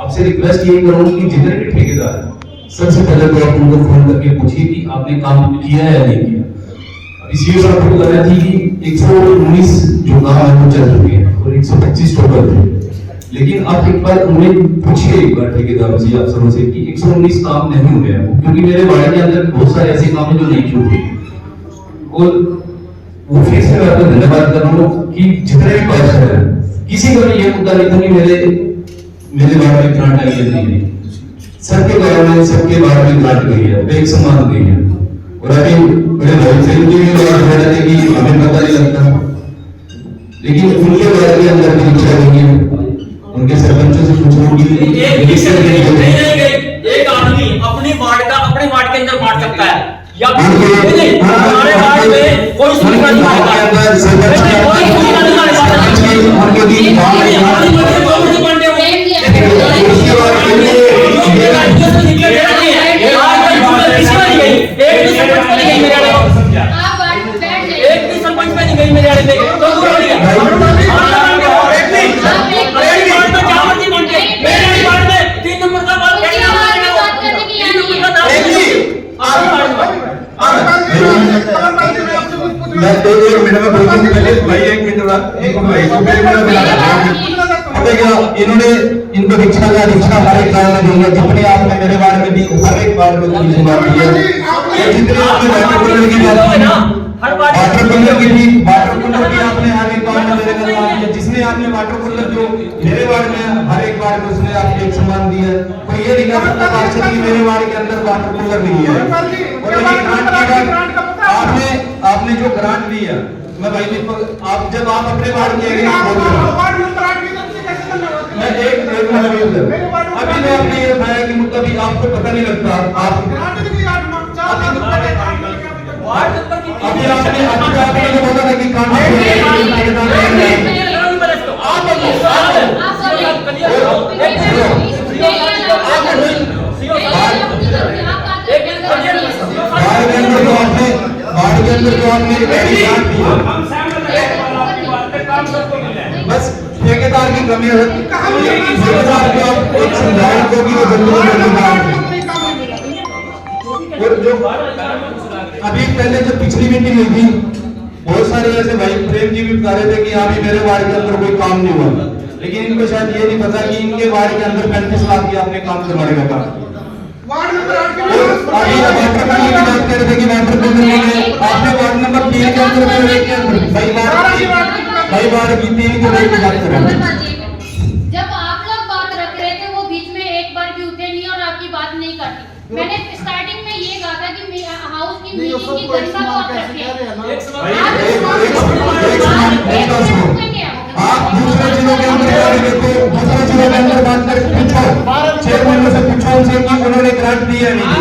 आपसे रिक्वेस्ट यही करूँ कि जितने भी ठेकेदार सबसे पहले तो आप उनको फोन करके पूछिए कि आपने काम किया है या नहीं किया। इसी बात को कर रही थी कि 119 जो काम है वो चल चुके हैं और 125 टोटल थे, लेकिन आप एक बार उन्हें पूछिए एक बार ठेकेदारों से, अफसरों से कि 119 काम नहीं हुए हैं, क्योंकि मेरे वार्ड के अंदर बहुत सारे ऐसे काम हैं जो नहीं किए हुए। और वो फिर से मैं आपका धन्यवाद कर रहा हूँ कि जितने भी पार्षद हैं किसी का भी ये मुद्दा नहीं था कि मेरे वार्ड में ग्रांट आई नहीं, सबके बारे में सबके बारे में ग्रांट गई है, एक समान गई है। और अभी बड़े भाई से भी बात हो रही थी कि हमें पता नहीं लगता, लेकिन उनके बारे में अंदर की इच्छा नहीं है, उनके सरपंचों से पूछो कि एक आदमी अपनी वार्ड का अपने वार्ड के अंदर बांट सकता है या हमारे वार्ड में कोई सुविधा नहीं एक भी सरपंच पे नहीं गई मेरे आड़े में तो मैं तो एक मिनट में बोलूंगी, पहले भाई एक मिनट बाद इन्होंने इनको रिक्शा हमारे गाँव में देंगे, जितने आपने मेरे वार्ड में दी हर एक वार्ड में दी बात की है। जितने आपने वाटर कूलर की बात की, वाटर कूलर की भी आपने हर एक गाँव में मेरे घर बात किया। जिसने आपने वाटर कूलर जो मेरे वार्ड में हर एक वार्ड में उसने आपको एक सम्मान दिया है। तो ये नहीं कह सकता पार्षद की मेरे वार्ड के अंदर वाटर कूलर नहीं है। आपने जो ग्रांट दी है, मैं भाई आप जब आप अपने वार्ड में मैं एक अभी तो आपने ये बताया कि मतलब आपको पता नहीं लगता आप अभी आपने जो बोला था कि बस ठेकेदार की कमी है। ठेकेदार को आप एक समझाने को कि वो जो अभी पहले जब पिछली मीटिंग हुई थी, बहुत सारे ऐसे भाई प्रेम जी भी बता रहे थे कि यहाँ भी मेरे वार्ड के अंदर कोई काम नहीं हुआ, लेकिन इनको शायद ये नहीं पता कि इनके वार्ड के अंदर 35 लाख की आपने काम करवाने का काम। अभी वाटर कूलर की बात कर रहे थे कि वाटर कूलर आपने वार्ड नंबर 3 के अंदर भाई वार्ड की 3 के बात कर रहे हैं। जब आप लोग बात रख रहे थे वो बीच में एक बार भी उठे नहीं और आपकी बात नहीं काटी। मैंने स्टार्टिंग में ये कहा था कि हाउस की मीटिंग की गरिमा को आप रखें। आप दूसरे जिलों के अंदर देखो, दूसरे जिलों के अंदर बात करके पूछो, चेयरमैन से पूछो उनसे कि उन्होंने ग्रांट दी है नहीं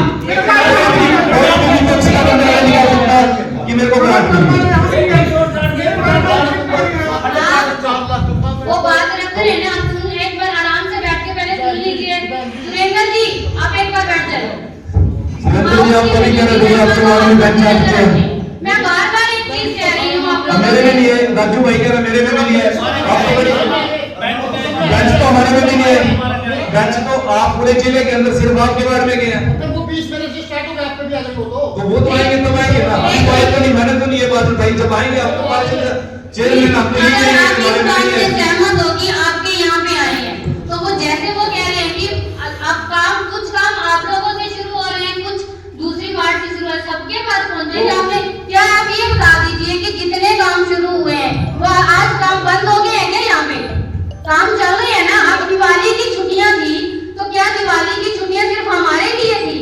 कि मेरे को ग्रांट दी। वो बात रख रहे हैं ना, एक बार आराम से बैठ के पहले सुन लीजिए। सुरेंद्र जी आप एक बार बैठ जाओ। मैं बार-बार एक चीज कह रही हूँ आप लोगों मेरे में नहीं है, राजू भाई कह रहा मेरे में नहीं है, बेंच तो हमारे में नहीं है। बेंच तो आप पूरे जिले के अंदर सिर्फ आपके वार्ड में गए हैं, तो वो 20 मिनट स्टार्ट हो गया, आप पे भी आ जाएंगे। तो वो तो आएंगे तो आएंगे ना, अभी तो आए तो नहीं, मैंने तो नहीं ये बात उठाई। जब आएंगे आपको बात चेयरमैन आपको सहमत होगी आपके यहाँ पे आए हैं, तो वो जैसे वो कह रहे हैं कि अब कुछ काम आप लोगों से शुरू हो रहे हैं, कुछ दूसरी वार्ड से शुरू है, सबके पास पहुंचेंगे। आपने क्या आप ये बता दीजिए कि जितने काम शुरू हुए हैं वो आज काम बंद हो गए हैं क्या? यहाँ पे काम चल रहे हैं ना। अब दिवाली की छुट्टियां थी तो क्या दिवाली की छुट्टियां सिर्फ हमारे लिए थी?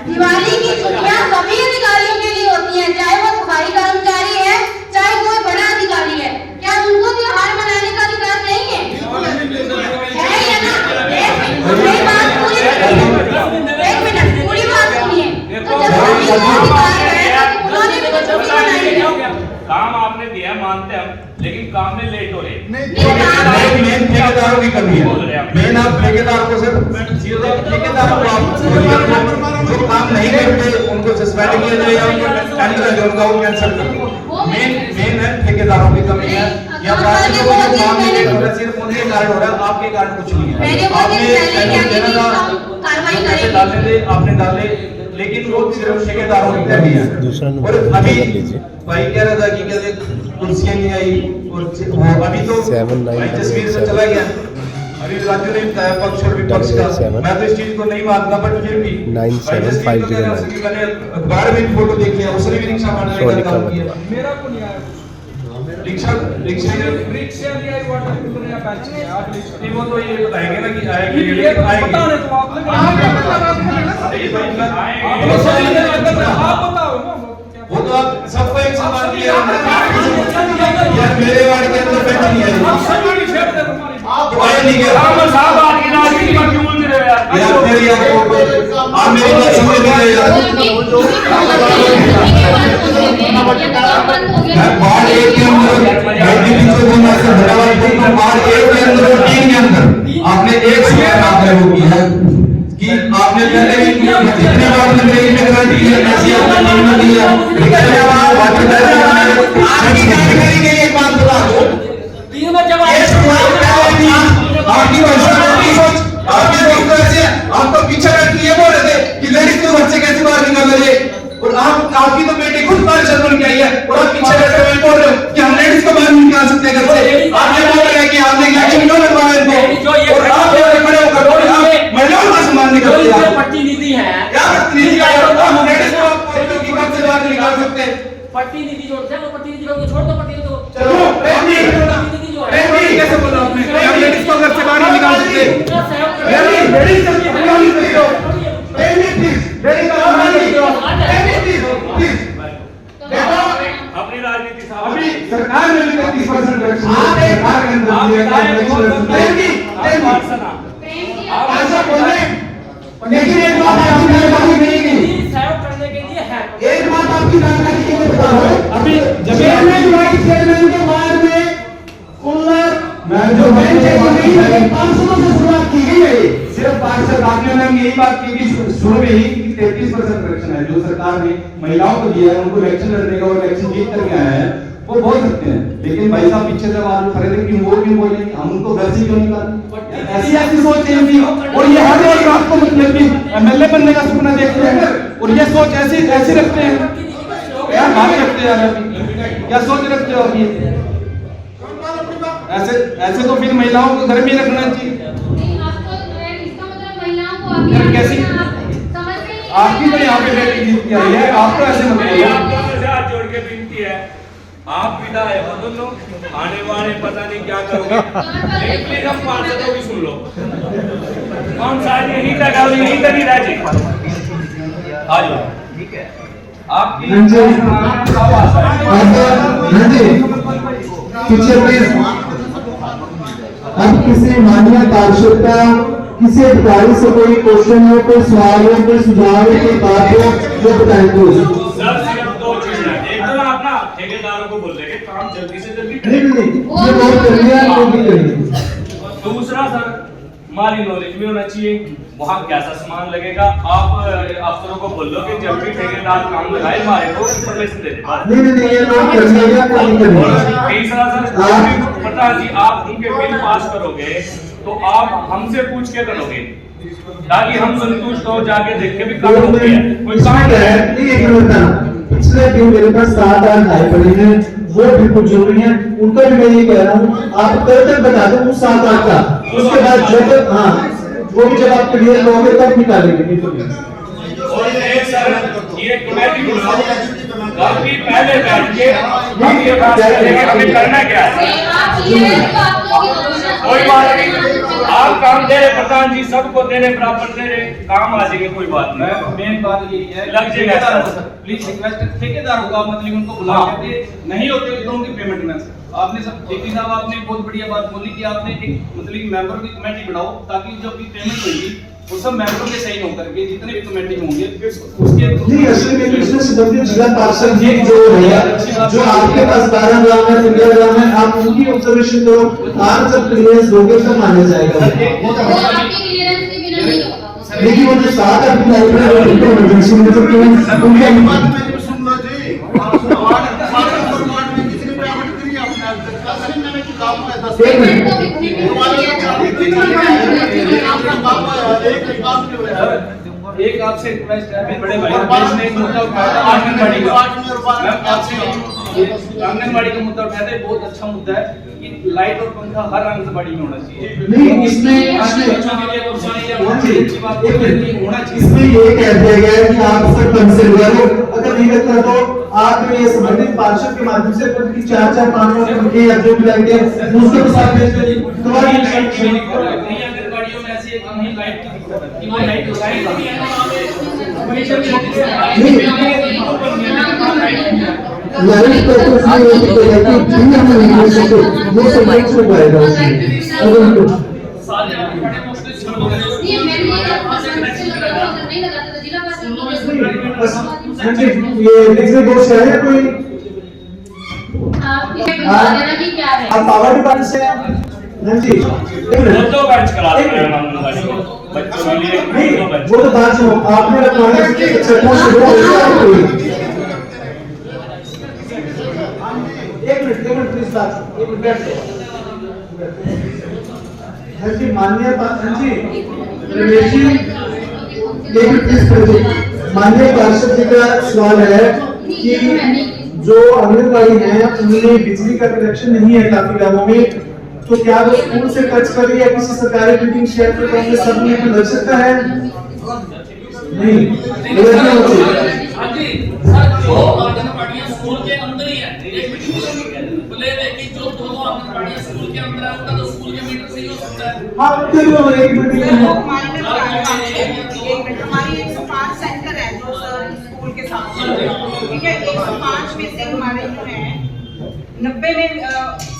दिवाली की छुट्टियां सभी अधिकारियों के लिए होती हैं, चाहे वो सफाई कर्मचारी है चाहे कोई बड़ा अधिकारी है। क्या उनको त्योहार मनाने का अधिकार नहीं है? है ना? एक मिनट पूरी बात सुनिए। तो जब अधिकार है तो उन्होंने भी तो छुट्टी मनाई है। काम आपने दिया मानते हम, लेकिन काम में लेट हो रहे। मेन ठेकेदारों की कमी है। मेन आप ठेकेदार को सिर्फ ठेकेदार को आप जो काम नहीं करते उनको सस्पेंड किया जाए या उनको टेंडर जो उनका वो कैंसिल कर दो। मेन है ठेकेदारों की कमी है। या प्राधिकरण को जो काम नहीं कर रहा सिर्फ उनके कारण हो रहा है, आपके कारण कुछ नहीं है। आपने डालने थे, आपने डाले, लेकिन वो सिर्फ ठेकेदारों की कमी है। और अभी भाई कह रहा था कि कहते कुर्सियां नहीं आई और अभी तो भाई तस्वीर से चला गया। अभी राजू ने बताया पक्ष और विपक्ष का, मैं तो इस चीज को नहीं मानता, बट फिर भी 9750 मैंने अखबार में फोटो देख लिया, उसने भी रिक्शा मारने का काम किया। मेरा को नहीं आया रिक्शा नहीं आई, वाटर कूलर या बेंच नहीं आया। नहीं वो तो ये बताएंगे ना कि आएगी पता नहीं तो आप बताओ ना, वो तो आप सबको एक समान किया यार। मेरे वार्ड के अंदर बेंच नहीं आई, आप आए नहीं गए साहब आज की राजनीति में क्यों बोल रहे हो यार? मेरी आप मेरी बात समझ नहीं रहे यार। वार्ड 1 के अंदर वार्ड 1 के अंदर और 3 के अंदर आपने एक सुधार आपने वो किया है कि आपने पहले भी जितने बार में ग्रांट दिया ऐसी आपने निर्णय दिया, लेकिन वाटर आपकी जानकारी के लिए एक बात बता दो, आपकी आपको पीछे बैठ के ये बोल रहे थे कि लेडीज को घर से कैसे बाहर निकाल रहे, और आपकी तो बेटी खुद पार्षद बन के आई है और आप पीछे बैठे बोल रहे हो कि हम लेडीज जोड़ते हैं वो प्रतिनिधि को छोड़ दो, प्रतिनिधि को चलो प्रतिनिधि जो है कैसे बोला आपने कि आप लेडीज को घर से बाहर नहीं निकाल सकते? अपनी राजनीति साहब अभी सरकार ने भी 30% रखा ऐसा बोले, लेकिन एक बात आपकी जानकारी नहीं की, सहयोग करने के लिए है। एक बात आपकी जानकारी के लिए बता रहा हूं, अभी चेयरमैन के बाद में कूलर जो बैंक है 500 से शुरुआत की गई है। सिर्फ पार्षद आपने यही बात की कि शुरू में ही 33% आरक्षण है जो सरकार ने महिलाओं को दिया है, उनको इलेक्शन लड़ने का और इलेक्शन जीत करके आया है, वो बोल सकते हैं। लेकिन भाई साहब पीछे से बात खड़े थे कि वो क्यों बोले, हम उनको घर से क्यों निकाले? ऐसी ऐसी सोच है इनकी, और ये हर एक बात को मतलब कि एमएलए बनने का सपना देखते हैं और ये सोच ऐसी ऐसी रखते हैं। क्या बात करते हैं यार, क्या सोच रखते हो अभी? ऐसे ऐसे तो फिर महिलाओं को घर में रखना चाहिए। कैसी आपकी तो यहाँ पे बेटी जीत के आई है, आप तो ऐसे मत बोलो। हाथ जोड़ के विनती है, आप विधायक हो दोनों, आने वाले पता नहीं क्या करोगे, लेकिन प्लीज हम पार्षदों की सुन लो। कौन सा यही तक ही रह जाए। आ जाओ, ठीक है आपकी पीछे प्लीज। अब किसी माननीय पार्षद का किसी अधिकारी से कोई क्वेश्चन हो, कोई सवाल हो, कोई सुझाव हो, कोई बात हो, वो बताएंगे। सर सिर्फ दो चीजें हैं, एक तो आप ना ठेकेदारों को बोल देंगे काम जल्दी से जल्दी नहीं ये बहुत कर लिया, वो भी करिए। दूसरा सर हमारी नॉलेज में होना चाहिए वहाँ कैसा सामान लगेगा। आप अफसरों को बोल दो कि जब भी ठेकेदार काम लगाए हमारे को इन्फॉर्मेशन दे दें। नहीं ये लोग कर लिया, कोई नहीं। तीसरा सर प्रधान जी आप उनके बिल पास करोगे तो आप हमसे पूछ के करोगे ताकि हम संतुष्ट हो, जाके देख के भी काम हो गया कोई काम है। पिछले दिन मेरे पास 7-8 आए पड़े हैं, वो बिल्कुल जरूरी है, उनका भी मैं ये कह रहा हूँ आप कल तक बता दो उस 7-8 का, उसके बाद जब हाँ वो भी जब आप क्लियर करोगे तब निकालेंगे। और एक सर ये कमेटी बनाओ काफी पहले बैठ के हम ये बात करेंगे हमें करना क्या है। कोई बात नहीं, आप काम दे रहे प्रधान जी, सबको दे रहे बराबर दे रहे, काम आ जाएंगे, कोई बात नहीं। मेन बात यही है लग जाएगा प्लीज रिक्वेस्ट ठेकेदारों का मतलब उनको बुला के नहीं होते तो उनकी पेमेंट में आपने सब जेपी साहब आपने बहुत बढ़िया बात बोली कि आपने एक मतलब मेंबर की कमेटी बनाओ ताकि जब भी पेमेंट होगी वो सब मेंबरों के सही होकर के जितने भी कमेटी होंगे उसके नहीं असली में इसमें संबंधित जिला पार्षद जी जो है जो आपके पास 12 ग्राम है 15 ग्राम है, आप उनकी ऑब्जर्वेशन करो, आप जब क्लियरेंस दोगे तो माना जाएगा। लेकिन वो जो 7 अभी लाइब्रेरी इमरजेंसी में तो क्यों उनके सुन लो जी एक आपसे रिक्वेस्ट है बड़े भाई ने मुद्दा उठाया आंगनबाड़ी का, आपसे आंगनबाड़ी का मुद्दा उठाया था, बहुत अच्छा मुद्दा है कि लाइट और पंखा हर आंगनबाड़ी में होना चाहिए। नहीं इसमें ये कह दिया गया है कि आप सरपंच से अगर नहीं करता तो आप ये संबंधित पार्षद के माध्यम से 4-5 पंखे या जो भी लाइट है उसके साथ आंगनबाड़ियों में ऐसी एक नहीं लाइट की दिक्कत है कि वो लाइट लाइट तो इसलिए होती है कि हम नहीं कर सकते, वो सरपंच को पाएगा उसमें। ये पिछले दोस्त है कोई आप पावर डिपार्टमेंट से हैं जी? दो बेंच करा दो आंगनबाड़ी को बच्चों के लिए, वो तो बात सुनो, आपने रखवाना है कि सरपंच से एक मिनट प्लीज बात, एक मिनट बैठ जाओ। हाँ जी माननीय हाँ जी रमेश जी एक मिनट प्लीज माननीय पार्षद जी का सवाल है कि जो आंगनबाड़ी है उनमें बिजली का कनेक्शन नहीं है काफी गांवों में, तो क्या वो स्कूल से टच कर या किसी सरकारी बिल्डिंग शेयर पर सब में लग सकता है? नहीं हाँ जी सर, जो आंगनबाड़ियां स्कूल के अंदर ही है एक मिनट बोले कि जो दोनों आंगनबाड़ी स्कूल के अंदर है उनका तो स्कूल के मीटर से ही हो सकता है। हाँ चलो एक मिनट हमारी 105 सेंटर है जो स्कूल के साथ, ठीक है। 105 में से हमारे जो है 90 में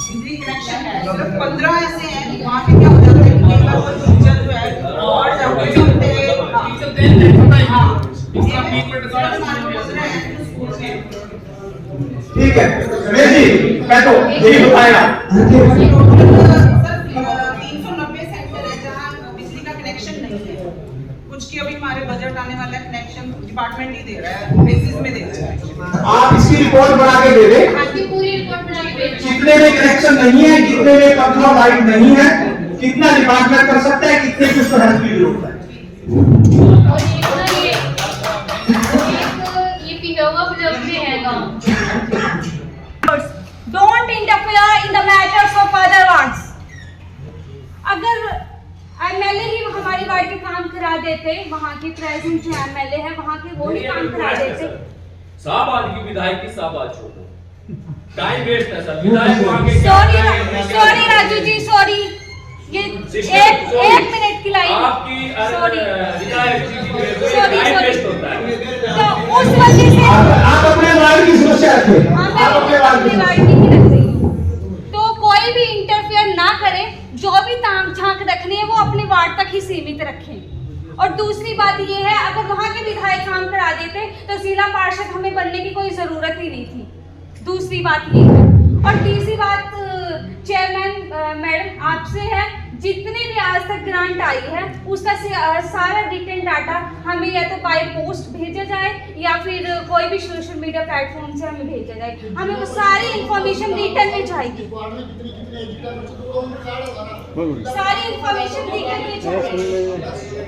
बिजली कनेक्शन है, सिर्फ 15 ऐसे हैं वहाँ पे क्या हो जाता है कि वो टीचर जो है और टीचर ठीक है रमेश जी बैठो यही बताएगा। 390 सेंटर है जहाँ बिजली का कनेक्शन नहीं है। कुछ की अभी हमारे बजट आने वाला है, कनेक्शन डिपार्टमेंट ही दे रहा है, बेसिस में दे रहा है। आप इसकी रिपोर्ट बना के दे दे, पूरी रिपोर्ट बना के भेज कितने में कनेक्शन नहीं है, कितने में पंखा लाइट नहीं है, कितना डिपार्टमेंट कर सकता है, कितने की उसको हेल्प की जरूरत है। Don't interfere in the matters of other wards. अगर एमएलए ही हमारी वार्ड के काम करा देते, वहाँ के प्रेजेंट जो एमएलए है वहाँ के वो ही काम करा देते। शाहबाद की विधायक की शाहबाद छोड़ो, टाइम वेस्ट है सर। विधायक वहाँ के सॉरी राजू जी, सॉरी, ये एक मिनट की लाइन आपकी सॉरी विधायक जी सॉरी वेस्ट होता है। तो उस वजह से आप अपने वार्ड की समस्या रखें, आप अपने वार्ड की वार्ड की ही रख रही हूँ। तो कोई भी इंटरफेयर ना करे, जो भी ताक झांक रखनी है वो अपने वार्ड तक ही सीमित रखें। और दूसरी बात ये है, अगर वहाँ के विधायक काम करा देते तो जिला पार्षद हमें बनने की कोई जरूरत ही नहीं थी। दूसरी बात ये है। और तीसरी बात चेयरमैन मैडम आपसे है, जितने भी आज तक ग्रांट आई है उसका सारा डिटेल डाटा हमें या तो बाय पोस्ट भेजा जाए या फिर कोई भी सोशल मीडिया प्लेटफॉर्म से हमें भेजा जाए। हमें वो सारी इंफॉर्मेशन रिटर्न में चाहिए, सारी इंफॉर्मेशन रिटर्न में चाहिए,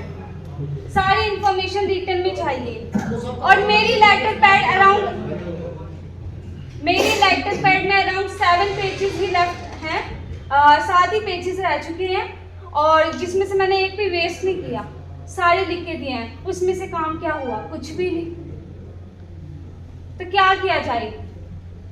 सारी इंफॉर्मेशन रिटर्न में चाहिए। और मेरी लेटर पैड में अराउंड 7 पेजेस ही लेफ्ट हैं, 7 ही पेजेस रह चुके हैं और जिसमें से मैंने एक भी वेस्ट नहीं किया, सारे लिख के दिए हैं। उसमें से काम क्या हुआ? कुछ भी नहीं। तो क्या किया जाए?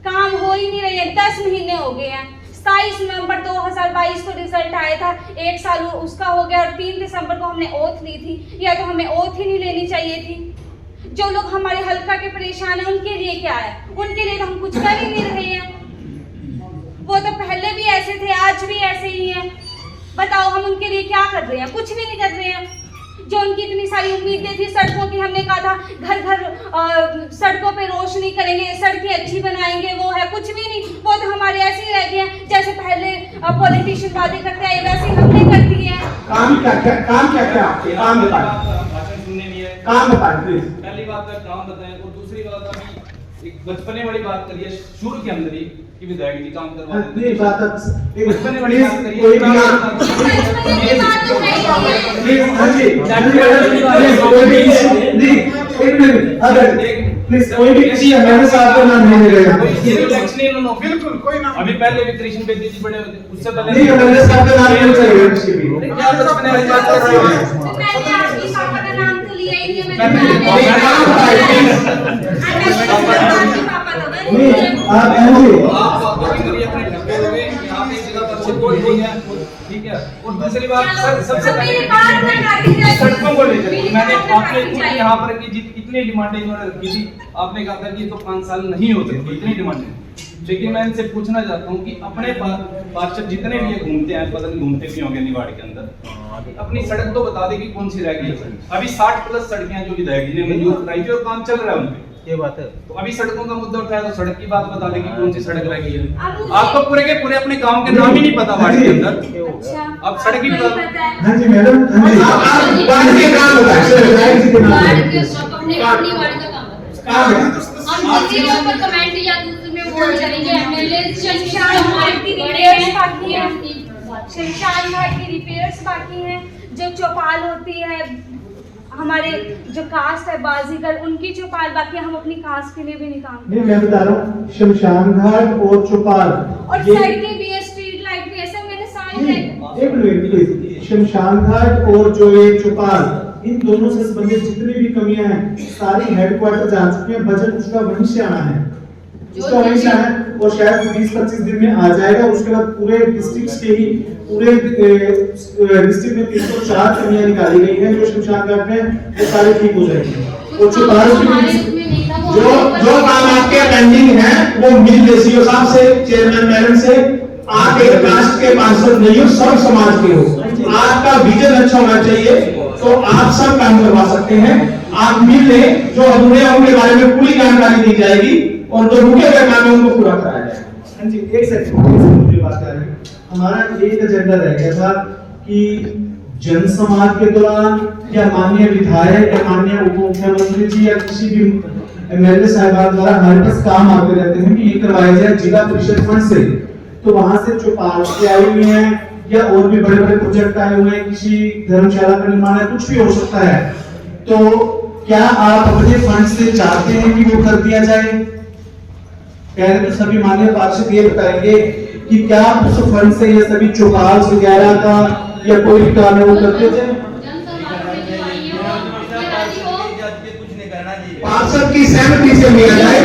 काम हो ही नहीं रही है। 10 महीने हो गए हैं। 27 नवंबर 2022 को रिजल्ट आया था, 1 साल उसका हो गया और 3 दिसंबर को हमने ओथ ली थी। या तो हमें ओथ ही नहीं लेनी चाहिए थी। जो लोग हमारे हल्का के परेशान हैं उनके लिए क्या है? उनके लिए तो हम कुछ कर ही नहीं रहे हैं। वो तो पहले भी ऐसे थे, आज भी ऐसे ही हैं। बताओ हम उनके लिए क्या कर रहे हैं? कुछ भी नहीं कर रहे हैं। जो उनकी इतनी सारी उम्मीदें थी सड़कों की, हमने कहा था घर घर सड़कों पे रोशनी करेंगे, सड़कें अच्छी बनाएंगे, वो है कुछ भी नहीं। वो तो हमारे ऐसे ही रह गए हैं, जैसे पहले पॉलिटिशियन बातें करते आए वैसे हमने कर दिए हैं। काम क्या आपके काम बताएं, काम बताएं प्लीज। पहली बात तो काम बताएं और दूसरी बात अभी एक बचपने वाली बात करिए शुरू के अंदर ही कि विधायक जी काम करवा देते हैं। बात एक बचपने वाली बात करिए। कोई भी कोई भी किसी एमएलए साहब का नाम नहीं लेगा। बिल्कुल कोई नाम अभी पहले भी कृष्ण बेदी जी बड़े होते, उससे पहले नहीं एमएलए साहब का नाम नहीं चाहिए किसी भी। क्या बचपने वाली बात कर रहे हैं? मैंने आपकी पापा का नाम तो लिया ही नहीं है। ठीक है। और दूसरी बात सर, सबसे पहले सड़कों को लेकर मैंने आपने यहाँ पर की कितनी डिमांडें इन्होंने रखी थी, आपने कहा था कि तो 5 साल नहीं हो सकती, इतनी डिमांडें। लेकिन मैं इनसे पूछना चाहता हूँ कि अपने पार्षद जितने भी घूमते हैं, पता नहीं घूमते भी होंगे निवाड़ के अंदर, अपनी सड़क तो बता दे कि कौन सी रह गई है। अभी 60+ सड़कें जो विधायक जी ने मंजूर कराई थी और काम चल रहा है उनपे, ये बात है। तो अभी सड़कों का मुद्दा उठाया तो सड़क की बात बता दें कि कौन सी सड़क रह गई है। आपको पूरे के पूरे अपने गांव के नाम ही नहीं पता वार्ड के अंदर, आप सड़क ही बता। हाँ जी मैडम, वार्ड के काम हम किसी के ऊपर कमेंट या दूसरे में वो करेंगे। एमएलए शमशान घाट की रिपेयर्स बाकी है, शमशान घाट की रिपेयर्स बाकी हैं, जो चौपाल होती है हमारे जो कास्ट है बाजीगर, उनकी चौपाल बाकी, हम अपनी कास्ट के लिए भी नहीं काम नहीं, मैं बता रहा हूँ शमशान घाट और चौपाल और सड़कें भी है, स्ट्रीट लाइट भी है, सब मैंने सारे एक मिनट प्लीज। शमशान घाट और जो ये चौपाल, इन दोनों से संबंधित जितनी भी कमियां हैं सारी हेडक्वार्टर जा चुकी हैं। बजट उसका वहीं से आना है, उसका वहीं से आना है। और शायद 20-25 दिन में आ जाएगा। उसके बाद पूरे डिस्ट्रिक्ट के ही पूरे डिस्ट्रिक्ट में 304 कमियां निकाली गई हैं जो शमशान घाट में, वो सारे ठीक हो जाएंगे। और जो काम आपके पेंडिंग है वो मिल रेशियो साहब से, चेयरमैन मैडम से, आप एक कास्ट के पार्षद नहीं हो, सब समाज के हो, आपका विजन अच्छा होना चाहिए तो आप सब काम करवा सकते हैं। आप मिल लें, जो अधूरे हैं उनके बारे में पूरी जानकारी दी जाएगी और जो रुके हुए काम है उनको पूरा कराया जाएगा। हाँ जी, एक सेकंड मुझे बात आ रही है। हमारा एक एजेंडा रह गया था कि जन समाज के दौरान या माननीय विधायक या माननीय उप मुख्यमंत्री जी या किसी भी एमएलए साहब द्वारा हमारे पास काम आते रहते हैं कि ये करवाया जाए जिला परिषद फंड से, तो वहां से जो पार्टी आई हुई है या और भी बड़े बड़े प्रोजेक्ट आए हुए हैं, किसी धर्मशाला का निर्माण है, कुछ भी हो सकता है, तो क्या आप अपने फंड से चाहते हैं कि वो कर दिया जाए? कह रहे तो सभी माननीय पार्षद ये बताएंगे कि क्या उस फंड से ये सभी चौपाल वगैरह का या कोई भी काम है वो कर दिया जाए? पार्षद की सहमति से लिया जाए,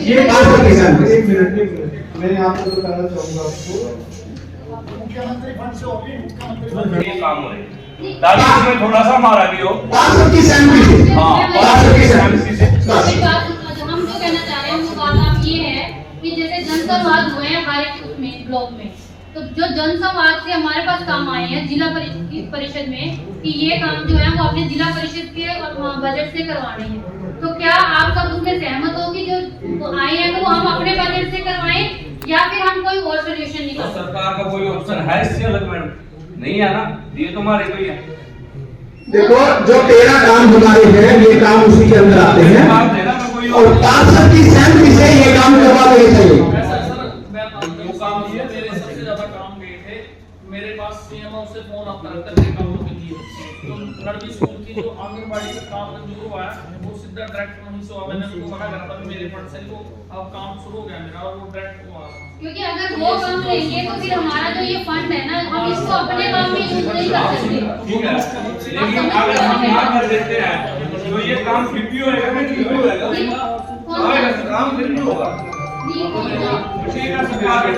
ये पार्षद की सहमति। एक मिनट मैं आपको बताना चाहूंगा ये काम हो ताकि इसमें थोड़ा सा हमारा भी हो, पार्षद की सहमति से। हाँ, पार्षद की सहमति से। हम जो कहना चाह रहे हैं वो बात ये है कि जैसे जनसंवाद हुए हैं हर एक उसमें ब्लॉक में, तो जो जनसंवाद से हमारे पास काम आए हैं जिला परिषद में कि ये काम जो है वो अपने जिला परिषद के बजट से करवाने हैं, तो क्या आप सब उसमें सहमत हो कि जो आए हैं तो वो हम अपने बजट से करवाएं या फिर हम कोई और सोल्यूशन निकालें? सरकार का कोई ऑप्शन है इससे अलग मैडम? नहीं है ना, ये तुम्हारे कोई है। देखो जो 13 काम हमारे हैं ये काम उसी के अंदर आते हैं और पार्षद की सहमति से ये काम करवा देने चाहिए। मेरे पास सीएमओ से फोन आता रहता है काम के लिए, तो लड़की स्कूल की जो आंगनबाड़ी का काम मंजूर हुआ है वो सीधा डायरेक्ट वहीं से हुआ। मैंने उनको मना करा था कि मेरे फंड से को अब काम शुरू हो गया मेरा, और वो डायरेक्ट हुआ। क्योंकि अगर वो काम लेंगे तो फिर हमारा जो ये फंड है ना हम इसको अपने काम में यूज नहीं कर सकते। ठीक है, लेकिन अगर हम ना कर देते हैं तो ये काम फिर भी होएगा ना, ठीक होएगा, काम फिर भी होगा।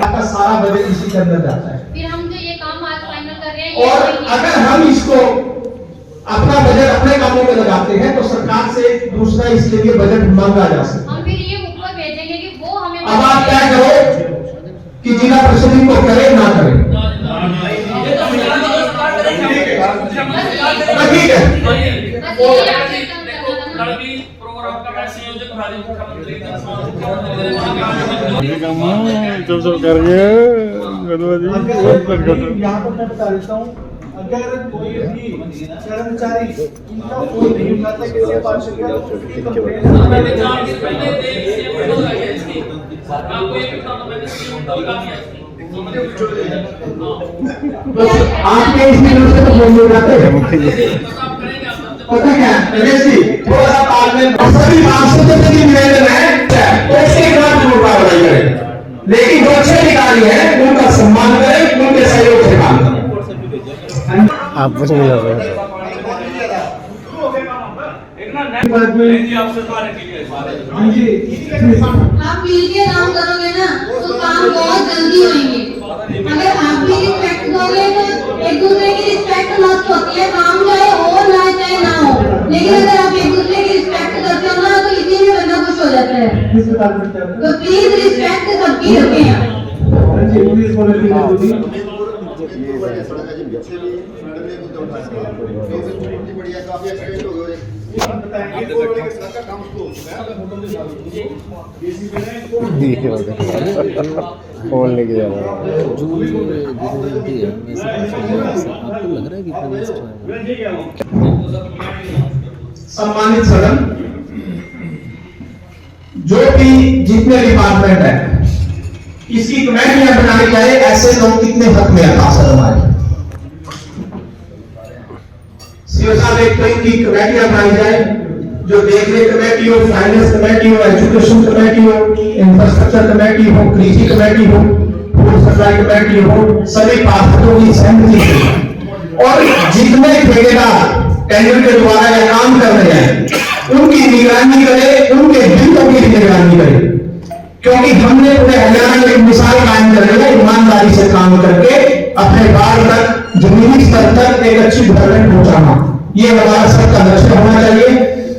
आपका सारा बजट इसी के अंदर जाता है। फिर हम जो ये काम आज फाइनल कर रहे हैं और अगर हम इसको अपना बजट अपने कामों में लगाते हैं तो सरकार से दूसरा इसके लिए बजट मांगा जा सकता है। हम फिर ये ऊपर भेजेंगे कि वो हमें अब आप तय करो कि जिला परिषद को करे ना करे। ठीक है, प्रोग्राम का मैं संयोजक भारी मुख्यमंत्री जब यहाँ पर मैं बता देता हूँ, अगर कोई भी कर्मचारी इनका फोन नहीं उठाता किसी पार्षद का, उसकी कंप्लेंट आपके इस मिनट से तो फोन नहीं उठाते हैं। पता क्या थोड़ा सा तालमेल, सभी पार्षदों से भी निवेदन है तो उसके खिलाफ जरूर कार्रवाई करें, लेकिन जो अच्छे अधिकारी हैं उनका सम्मान करें, उनके सहयोग से काम करें। आप कुछ नहीं कर रहे। आप मिलके काम करोगे ना तो काम बहुत जल्दी होंगे। अगर आप भी रिस्पेक्ट दोगे तो एक दूसरे की रिस्पेक्ट मस्त होती है, काम चाहे हो ना चाहे ना हो, लेकिन अगर आप एक दूसरे की रिस्पेक्ट करते हो ना तो इसी में बंदा खुश हो जाता है। तो प्लीज रिस्पेक्ट सबकी रखें। फोन लेके जा रहा सम्मानित सदन, जो भी जितने डिपार्टमेंट है इसकी कमेटियां बनाई जाए। ऐसे लोग कितने हक में आता सर हमारे सीओ साहब, एक तो इनकी कमेटियां बनाई जाए, जो देखरेख कमेटी हो, फाइनेंस कमेटी हो, एजुकेशन कमेटी हो, इंफ्रास्ट्रक्चर कमेटी हो, कृषि कमेटी हो, फूड सप्लाई कमेटी हो, सभी पार्षदों की सहमति से और जितने ठेकेदार टेंडर के द्वारा यह काम कर रहे हैं उनकी निगरानी करे, उनके हितों की निगरानी करे। क्योंकि हमने पूरे हरियाणा में एक मिसाल कायम करेंगे ईमानदारी से काम करके अपने गांव तक जमीनी स्तर तक एक अच्छी डेवलपमेंट पहुंचाना, ये हमारा सबका लक्ष्य होना चाहिए।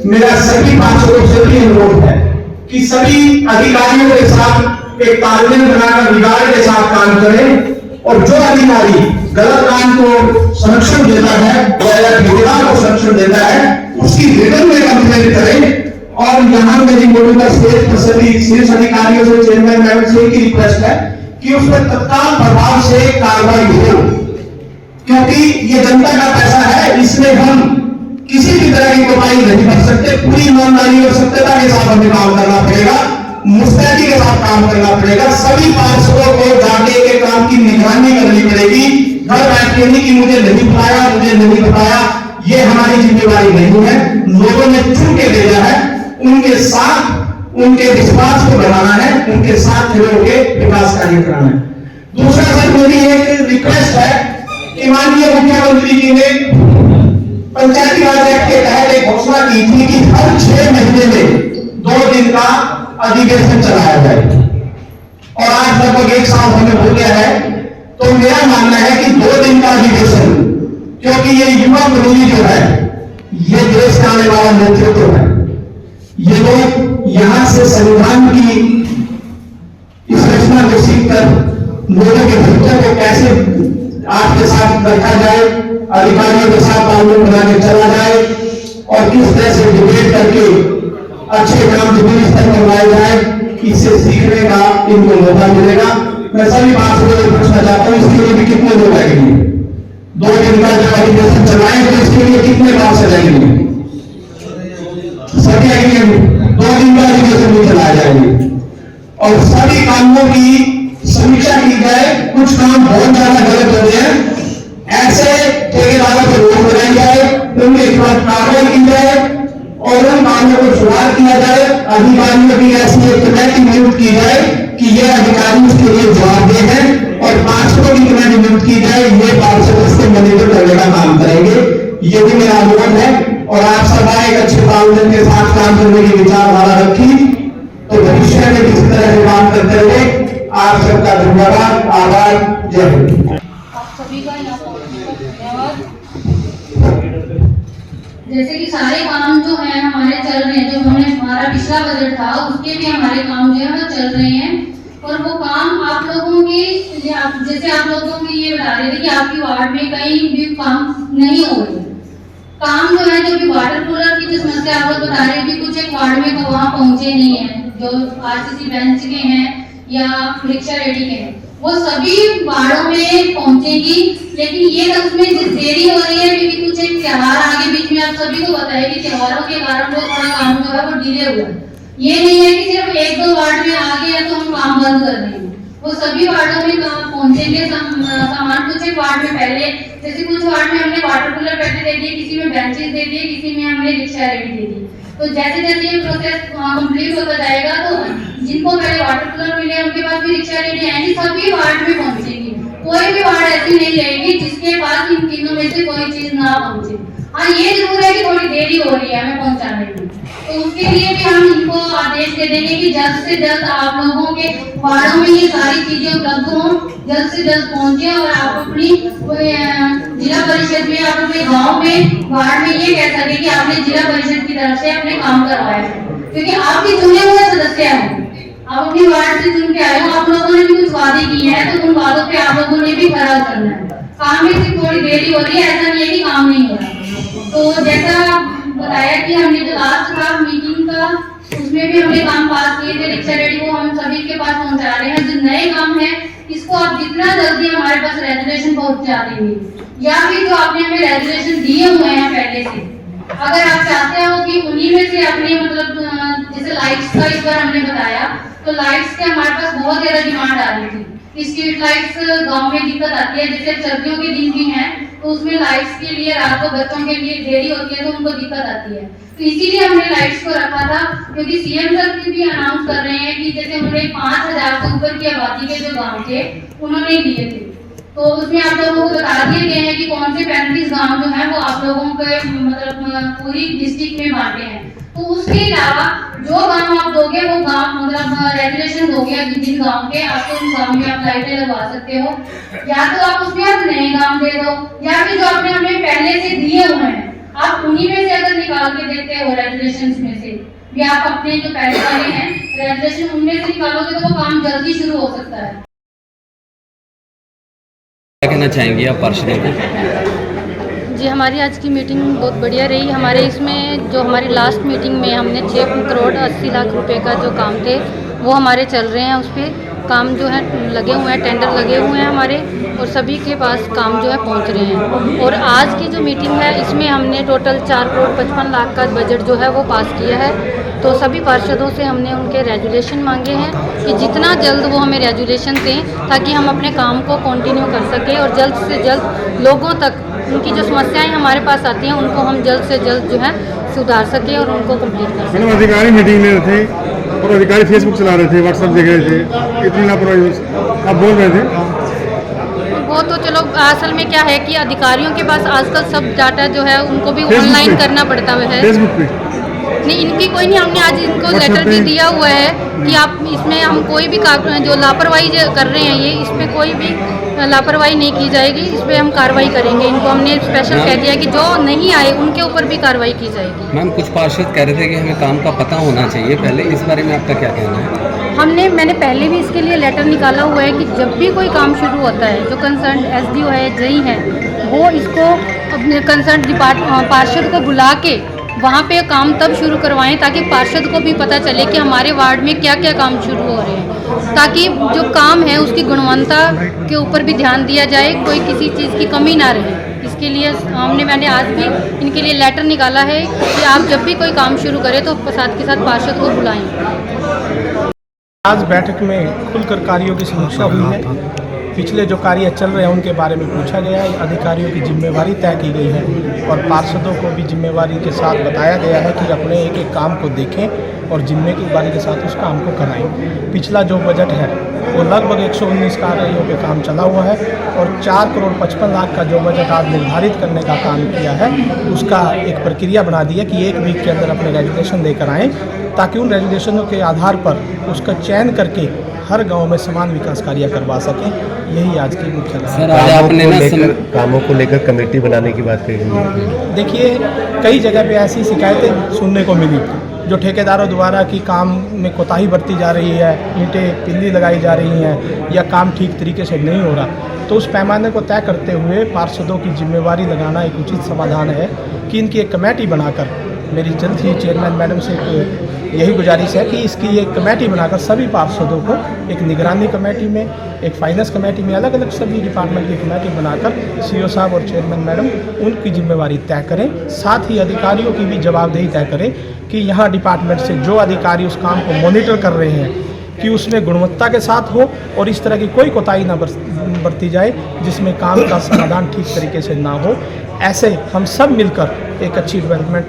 मेरा सभी पार्षदों से भी अनुरोध है कि सभी अधिकारियों के साथ एक तालमेल बनाकर विगाड़ के साथ काम करें और जो अधिकारी गलत काम को संरक्षण देता है या ठेकेदार को संरक्षण देता है उसकी रिटर्न में कंप्लेंट करें। और यहाँ मेरी मौजूदा शीर्ष अधिकारियों से, चेयरमैन मैडम से एक रिक्वेस्ट है कि उस पर तत्काल प्रभाव से कार्रवाई हो, क्योंकि ये जनता का पैसा है, इसमें हम किसी भी तरह की कोताही नहीं कर सकते। पूरी ईमानदारी और सत्यता के साथ हमें काम करना पड़ेगा, मुस्तैदी के साथ काम करना पड़ेगा। सभी पार्षदों को जाके के काम की निगरानी करनी पड़ेगी। घर बैठ के नहीं कि मुझे नहीं बुलाया, मुझे नहीं बताया, ये हमारी जिम्मेवारी नहीं है। लोगों ने चुन के भेजा है, उनके साथ उनके विश्वास को बढ़ाना है, उनके साथ खड़े होकर विकास कार्य कराना है। दूसरा सर मेरी एक रिक्वेस्ट है कि माननीय मुख्यमंत्री जी ने पंचायती राज एक्ट के तहत एक घोषणा की थी कि हर 6 महीने में 2 दिन का अधिवेशन चलाया जाए, और आज लगभग 1 साल होने हो गया है। तो मेरा मानना है कि 2 दिन का अधिवेशन, क्योंकि ये युवा मंडली जो है ये देश का आने वाला नेतृत्व है। ये लोग यहां से संविधान की इस रचना को सीखकर लोगों के भविष्य को कैसे आपके साथ रखा जाए, अधिकारियों के साथ तालमेल बना के चला जाए और किस तरह से डिबेट करके अच्छे काम जमीनी स्तर पर लाए जाए, इससे सीखने का इनको मौका मिलेगा। मैं सभी बात को पूछना चाहता हूँ, इसके लिए भी कितने लोग आएंगे? 2 दिन का जब अधिवेशन चलाएं तो इसके लिए कितने गांव से जाएंगे? सभी आएंगे। 2 दिन का अधिवेशन भी चलाया जाएंगे और सभी कामों की समीक्षा की जाए। कुछ काम बहुत ज्यादा गलत हो गए हैं, ऐसे ठेकेदारों पर रोक लगाई जाए, उनके खिलाफ कार्रवाई की जाए और उन कामों को सुधार किया जाए। अधिकारियों की ऐसी एक कमेटी नियुक्त की जाए कि ये अधिकारी उसके लिए जवाबदेह है और पार्षदों की कमेटी नियुक्त की जाए, ये पार्षद इसको मैनेजर करने का काम करेंगे। ये भी मेरा अनुरोध है और आप सब एक अच्छे तालमेल के साथ काम करने की विचारधारा रखी तो भविष्य में किसी तरह से काम करते हुए आप सबका धन्यवाद, आभार, जय हिंद। आप सभी का यहाँ पहुंचने का धन्यवाद। जैसे कि सारे काम जो है हमारे चल रहे हैं, जो हमारा पिछला बजट था उसके भी हमारे काम जो है वो चल रहे हैं और वो काम आप लोगों के जैसे आप लोगों को ये बता रहे थे कि आपकी वार्ड में कहीं भी काम नहीं हो रहे। काम जो है, जो भी वाटर कूलर की जो समस्या आप लोग बता रहे हैं कि कुछ एक वार्ड में तो वहाँ पहुंचे नहीं है, जो आरसीसी बेंच के हैं या रिक्शा रेडी के हैं, वो सभी वार्डों में पहुंचेगी। लेकिन ये उसमें देरी हो रही है क्योंकि कुछ एक त्योहार आगे बीच में, आप सभी को पता है कि त्योहारों के कारण वो थोड़ा काम जो है वो डिले हुआ है। ये नहीं है कि सिर्फ 1-2 वार्ड में आ गया तो हम काम बंद कर देंगे, वो सभी वार्डों में पहुंचेंगे। सामान कुछ एक वार्ड में पहले, जैसे कुछ वार्ड में हमने वाटर कूलर पहले दे दिए, किसी में बेंचेस दे दिए, किसी में हमने रिक्शा रेडी दे दी। तो जैसे जैसे ये प्रोसेस कंप्लीट होता जाएगा तो जिनको पहले वाटर कूलर मिले उनके पास भी रिक्शा रेडी आएंगी, सभी वार्ड में पहुंचेगी। कोई भी वार्ड ऐसी नहीं रहेगी जिसके पास इन तीनों में से कोई चीज ना पहुंचे। हाँ, ये जरूर है कि थोड़ी देरी हो रही है हमें पहुंचाने में, तो उसके लिए भी हम इनको आदेश दे देंगे कि जल्द से जल्द आप लोगों के वार्डों में ये सारी चीजें उपलब्ध हों, जल्द से जल्द पहुंचे और आप अपनी जिला परिषद में, आप अपने गांव में, वार्ड में ये कह सके कि आपने जिला परिषद की तरफ से अपने काम करवाए हैं, क्योंकि आपके चुने हुए सदस्य हैं, आप अपनी वार्ड से चुन के आए हो। आप लोगों ने भी कुछ वादे किए हैं तो उन वादों पे आप लोगों ने भी खरा करना है। काम में सिर्फ थोड़ी देरी हो रही है, ऐसा नहीं है कि काम नहीं हो रहा। तो जैसा बताया कि हमने जो लास्ट था मीटिंग का, उसमें भी हमने काम पास किए थे, रिक्शा रेडी को हम सभी के पास पहुंचा रहे हैं। जो नए काम है इसको आप जितना जल्दी हमारे पास रेजुलेशन पहुंचा देंगे या फिर जो आपने हमें रेजुलेशन दिए हुए हैं पहले से, अगर आप चाहते हो कि उन्हीं में से अपने मतलब जैसे लाइट्स का इस बार हमने बताया, तो लाइट्स के हमारे पास बहुत ज्यादा डिमांड आ रही थी। स्ट्रीट लाइट्स गांव में दिक्कत आती है, जैसे सर्दियों के दिन भी हैं तो उसमें लाइट्स के लिए रात को बच्चों के लिए देरी होती है तो उनको दिक्कत आती है। तो इसीलिए हमने लाइट्स को रखा था, क्योंकि सीएम सर भी अनाउंस कर रहे हैं कि जैसे उन्होंने 5000 से ऊपर की आबादी के जो गाँव थे उन्होंने दिए थे, तो उसमें आप लोगों को बता दिए गए हैं कि कौन से 35 गाँव जो है वो आप लोगों के मतलब पूरी डिस्ट्रिक्ट में बांटे हैं। तो उसके अलावा जो गांव आप दोगे वो गांव मतलब रेगुलेशन दोगे जिन गांव के आपको उन गांव में आप लाइटें लगवा सकते हो, या तो आप उसमें आप नए गांव दे दो, या फिर जो आपने हमें पहले से दिए हुए हैं आप उन्हीं में से अगर निकाल के देते हो रेगुलेशंस में से भी आप अपने जो पहले वाले हैं रेगुलेशन उनमें से निकालोगे तो वो काम जल्दी शुरू हो सकता है। क्या कहना चाहेंगे आप पार्षदों को? जी हमारी आज की मीटिंग बहुत बढ़िया रही। हमारे इसमें जो हमारी लास्ट मीटिंग में हमने 6 करोड़ 80 लाख रुपए का जो काम थे वो हमारे चल रहे हैं, उस पर काम जो है लगे हुए हैं, टेंडर लगे हुए हैं हमारे, और सभी के पास काम जो है पहुंच रहे हैं। और आज की जो मीटिंग है इसमें हमने टोटल 4 करोड़ 55 लाख का बजट जो है वो पास किया है। तो सभी पार्षदों से हमने उनके रेजुलेशन मांगे हैं कि जितना जल्द वो हमें रेजुलेशन दें ताकि हम अपने काम को कंटिन्यू कर सकें और जल्द से जल्द लोगों तक उनकी जो समस्याएं हमारे पास आती हैं उनको हम जल्द से जल्द जो है सुधार सकें और उनको कंप्लीट कर सकें। अधिकारी मीटिंग में थे और अधिकारी फेसबुक चला रहे थे, व्हाट्सएप देख रहे थे, इतनी लापरवाही आप बोल रहे थे। वो तो चलो असल में क्या है कि अधिकारियों के पास आजकल सब डाटा जो है उनको भी ऑनलाइन करना पड़ता है। फेसबुक पे नहीं, इनकी कोई नहीं, हमने आज इनको लेटर भी दिया हुआ है कि आप इसमें हम कोई भी जो लापरवाही कर रहे हैं ये इसमें कोई भी लापरवाही नहीं की जाएगी, इस पर हम कार्रवाई करेंगे। इनको हमने स्पेशल कह दिया कि जो नहीं आए उनके ऊपर भी कार्रवाई की जाएगी। मैम कुछ पार्षद कह रहे थे कि हमें काम का पता होना चाहिए पहले, इस बारे में आपका क्या कहना है? मैंने पहले भी इसके लिए लेटर निकाला हुआ है कि जब भी कोई काम शुरू होता है जो कंसर्न SDO है, जई है, वो इसको अपने कंसर्न पार्षद को बुला के वहाँ पे काम तब शुरू करवाएं ताकि पार्षद को भी पता चले कि हमारे वार्ड में क्या क्या काम शुरू हो रहे हैं, ताकि जो काम है उसकी गुणवत्ता के ऊपर भी ध्यान दिया जाए, कोई किसी चीज़ की कमी ना रहे। इसके लिए मैंने आज भी इनके लिए लेटर निकाला है कि आप जब भी कोई काम शुरू करें तो साथ के साथ पार्षद को बुलाएं। आज बैठक में खुलकर कार्यों की समीक्षा हुई है। पिछले जो कार्य चल रहे हैं उनके बारे में पूछा गया है, अधिकारियों की जिम्मेवारी तय की गई है और पार्षदों को भी जिम्मेवारी के साथ बताया गया है कि अपने एक एक काम को देखें और जिम्मेदारी के साथ उस काम को कराएं। पिछला जो बजट है वो लगभग 119 कार्यों पे काम चला हुआ है और 4 करोड़ 55 लाख का जो बजट आज निर्धारित करने का काम किया है उसका एक प्रक्रिया बना दी है कि 1 वीक के अंदर अपने रेजुलेशन लेकर आएँ ताकि उन रेजुलेशनों के आधार पर उसका चयन करके हर गांव में समान विकास कार्य करवा सकें। यही आज की मुख्य कामों को लेकर कमेटी बनाने की बात कही। देखिए कई जगह पे ऐसी शिकायतें सुनने को मिली जो ठेकेदारों द्वारा कि काम में कोताही बरती जा रही है, ईंटें पिल्ली लगाई जा रही हैं या काम ठीक तरीके से नहीं हो रहा। तो उस पैमाने को तय करते हुए पार्षदों की जिम्मेवारी लगाना एक उचित समाधान है कि इनकी एक कमेटी बनाकर, मेरी जल्द ही चेयरमैन मैडम से यही गुजारिश है कि इसकी एक कमेटी बनाकर सभी पार्षदों को एक निगरानी कमेटी में, एक फाइनेंस कमेटी में, अलग अलग सभी डिपार्टमेंट की कमेटी बनाकर CO साहब और चेयरमैन मैडम उनकी जिम्मेवारी तय करें। साथ ही अधिकारियों की भी जवाबदेही तय करें कि यहाँ डिपार्टमेंट से जो अधिकारी उस काम को मॉनिटर कर रहे हैं कि उसमें गुणवत्ता के साथ हो और इस तरह की कोई कोताही ना बरती जाए जिसमें काम का समाधान ठीक तरीके से ना हो। ऐसे हम सब मिलकर एक अच्छी डेवलपमेंट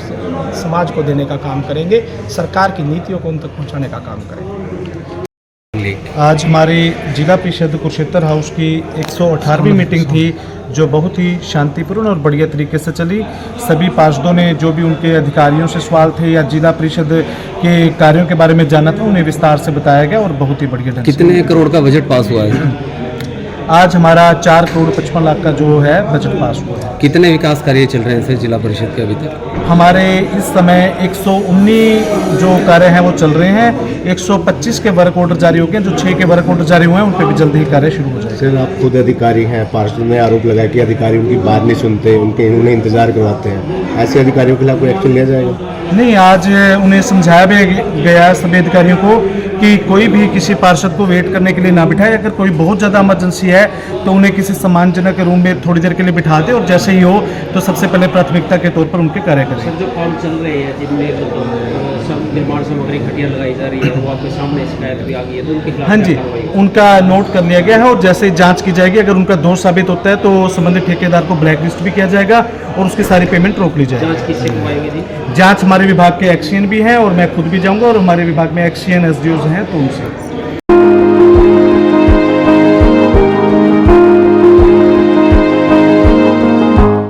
समाज को देने का काम करेंगे, सरकार की नीतियों को उन तक पहुंचाने का काम करेंगे। आज हमारी जिला परिषद कुरुक्षेत्र हाउस की 118वीं मीटिंग थी जो बहुत ही शांतिपूर्ण और बढ़िया तरीके से चली। सभी पार्षदों ने जो भी उनके अधिकारियों से सवाल थे या जिला परिषद के कार्यों के बारे में जाना था उन्हें विस्तार से बताया गया और बहुत ही बढ़िया ढंग से। कितने करोड़ का बजट पास हुआ है? आज हमारा 4 करोड़ 55 लाख का जो है बजट पास हुआ है। कितने विकास कार्य चल रहे हैं सर जिला परिषद के अभी तक? हमारे इस समय 119 जो कार्य हैं वो चल रहे हैं। 125 के वर्क ऑर्डर जारी हो गए, जो 6 के वर्क ऑर्डर जारी हुए हैं उन पर भी जल्द ही कार्य शुरू हो जाएगा। सर आप खुद अधिकारी हैं, पार्षद ने आरोप लगाया कि अधिकारी उनकी बात नहीं सुनते, उन्हें इंतजार करवाते हैं, ऐसे अधिकारियों के खिलाफ कोई एक्शन लिया जाएगा? नहीं, आज उन्हें समझाया भी गया सभी अधिकारियों को कि कोई भी किसी पार्षद को वेट करने के लिए ना बिठाए। अगर कोई बहुत ज़्यादा इमरजेंसी है तो उन्हें किसी सम्मानजनक रूम में थोड़ी देर के लिए बिठा दे और जैसे ही हो तो सबसे पहले प्राथमिकता के तौर पर उनके कार्य करें। सर जो काम चल रहे हैं जिनमें सब निर्माण सामग्री घटिया लगाई जा रही है वो आपके सामने शिकायत भी आ गई है तो उनके खिलाफ? हाँ जी, उनका नोट कर लिया गया है और जैसे जांच की जाएगी, अगर उनका दोष साबित होता है तो संबंधित ठेकेदार को ब्लैक लिस्ट भी किया जाएगा और उसकी सारी पेमेंट रोक ली जाएगी। जांच किससे करवाएंगे जी? जांच हमारे विभाग के एक्सीएन भी हैं और मैं खुद भी जाऊंगा और हमारे विभाग में एक्सीएन SDOs हैं तो उनसे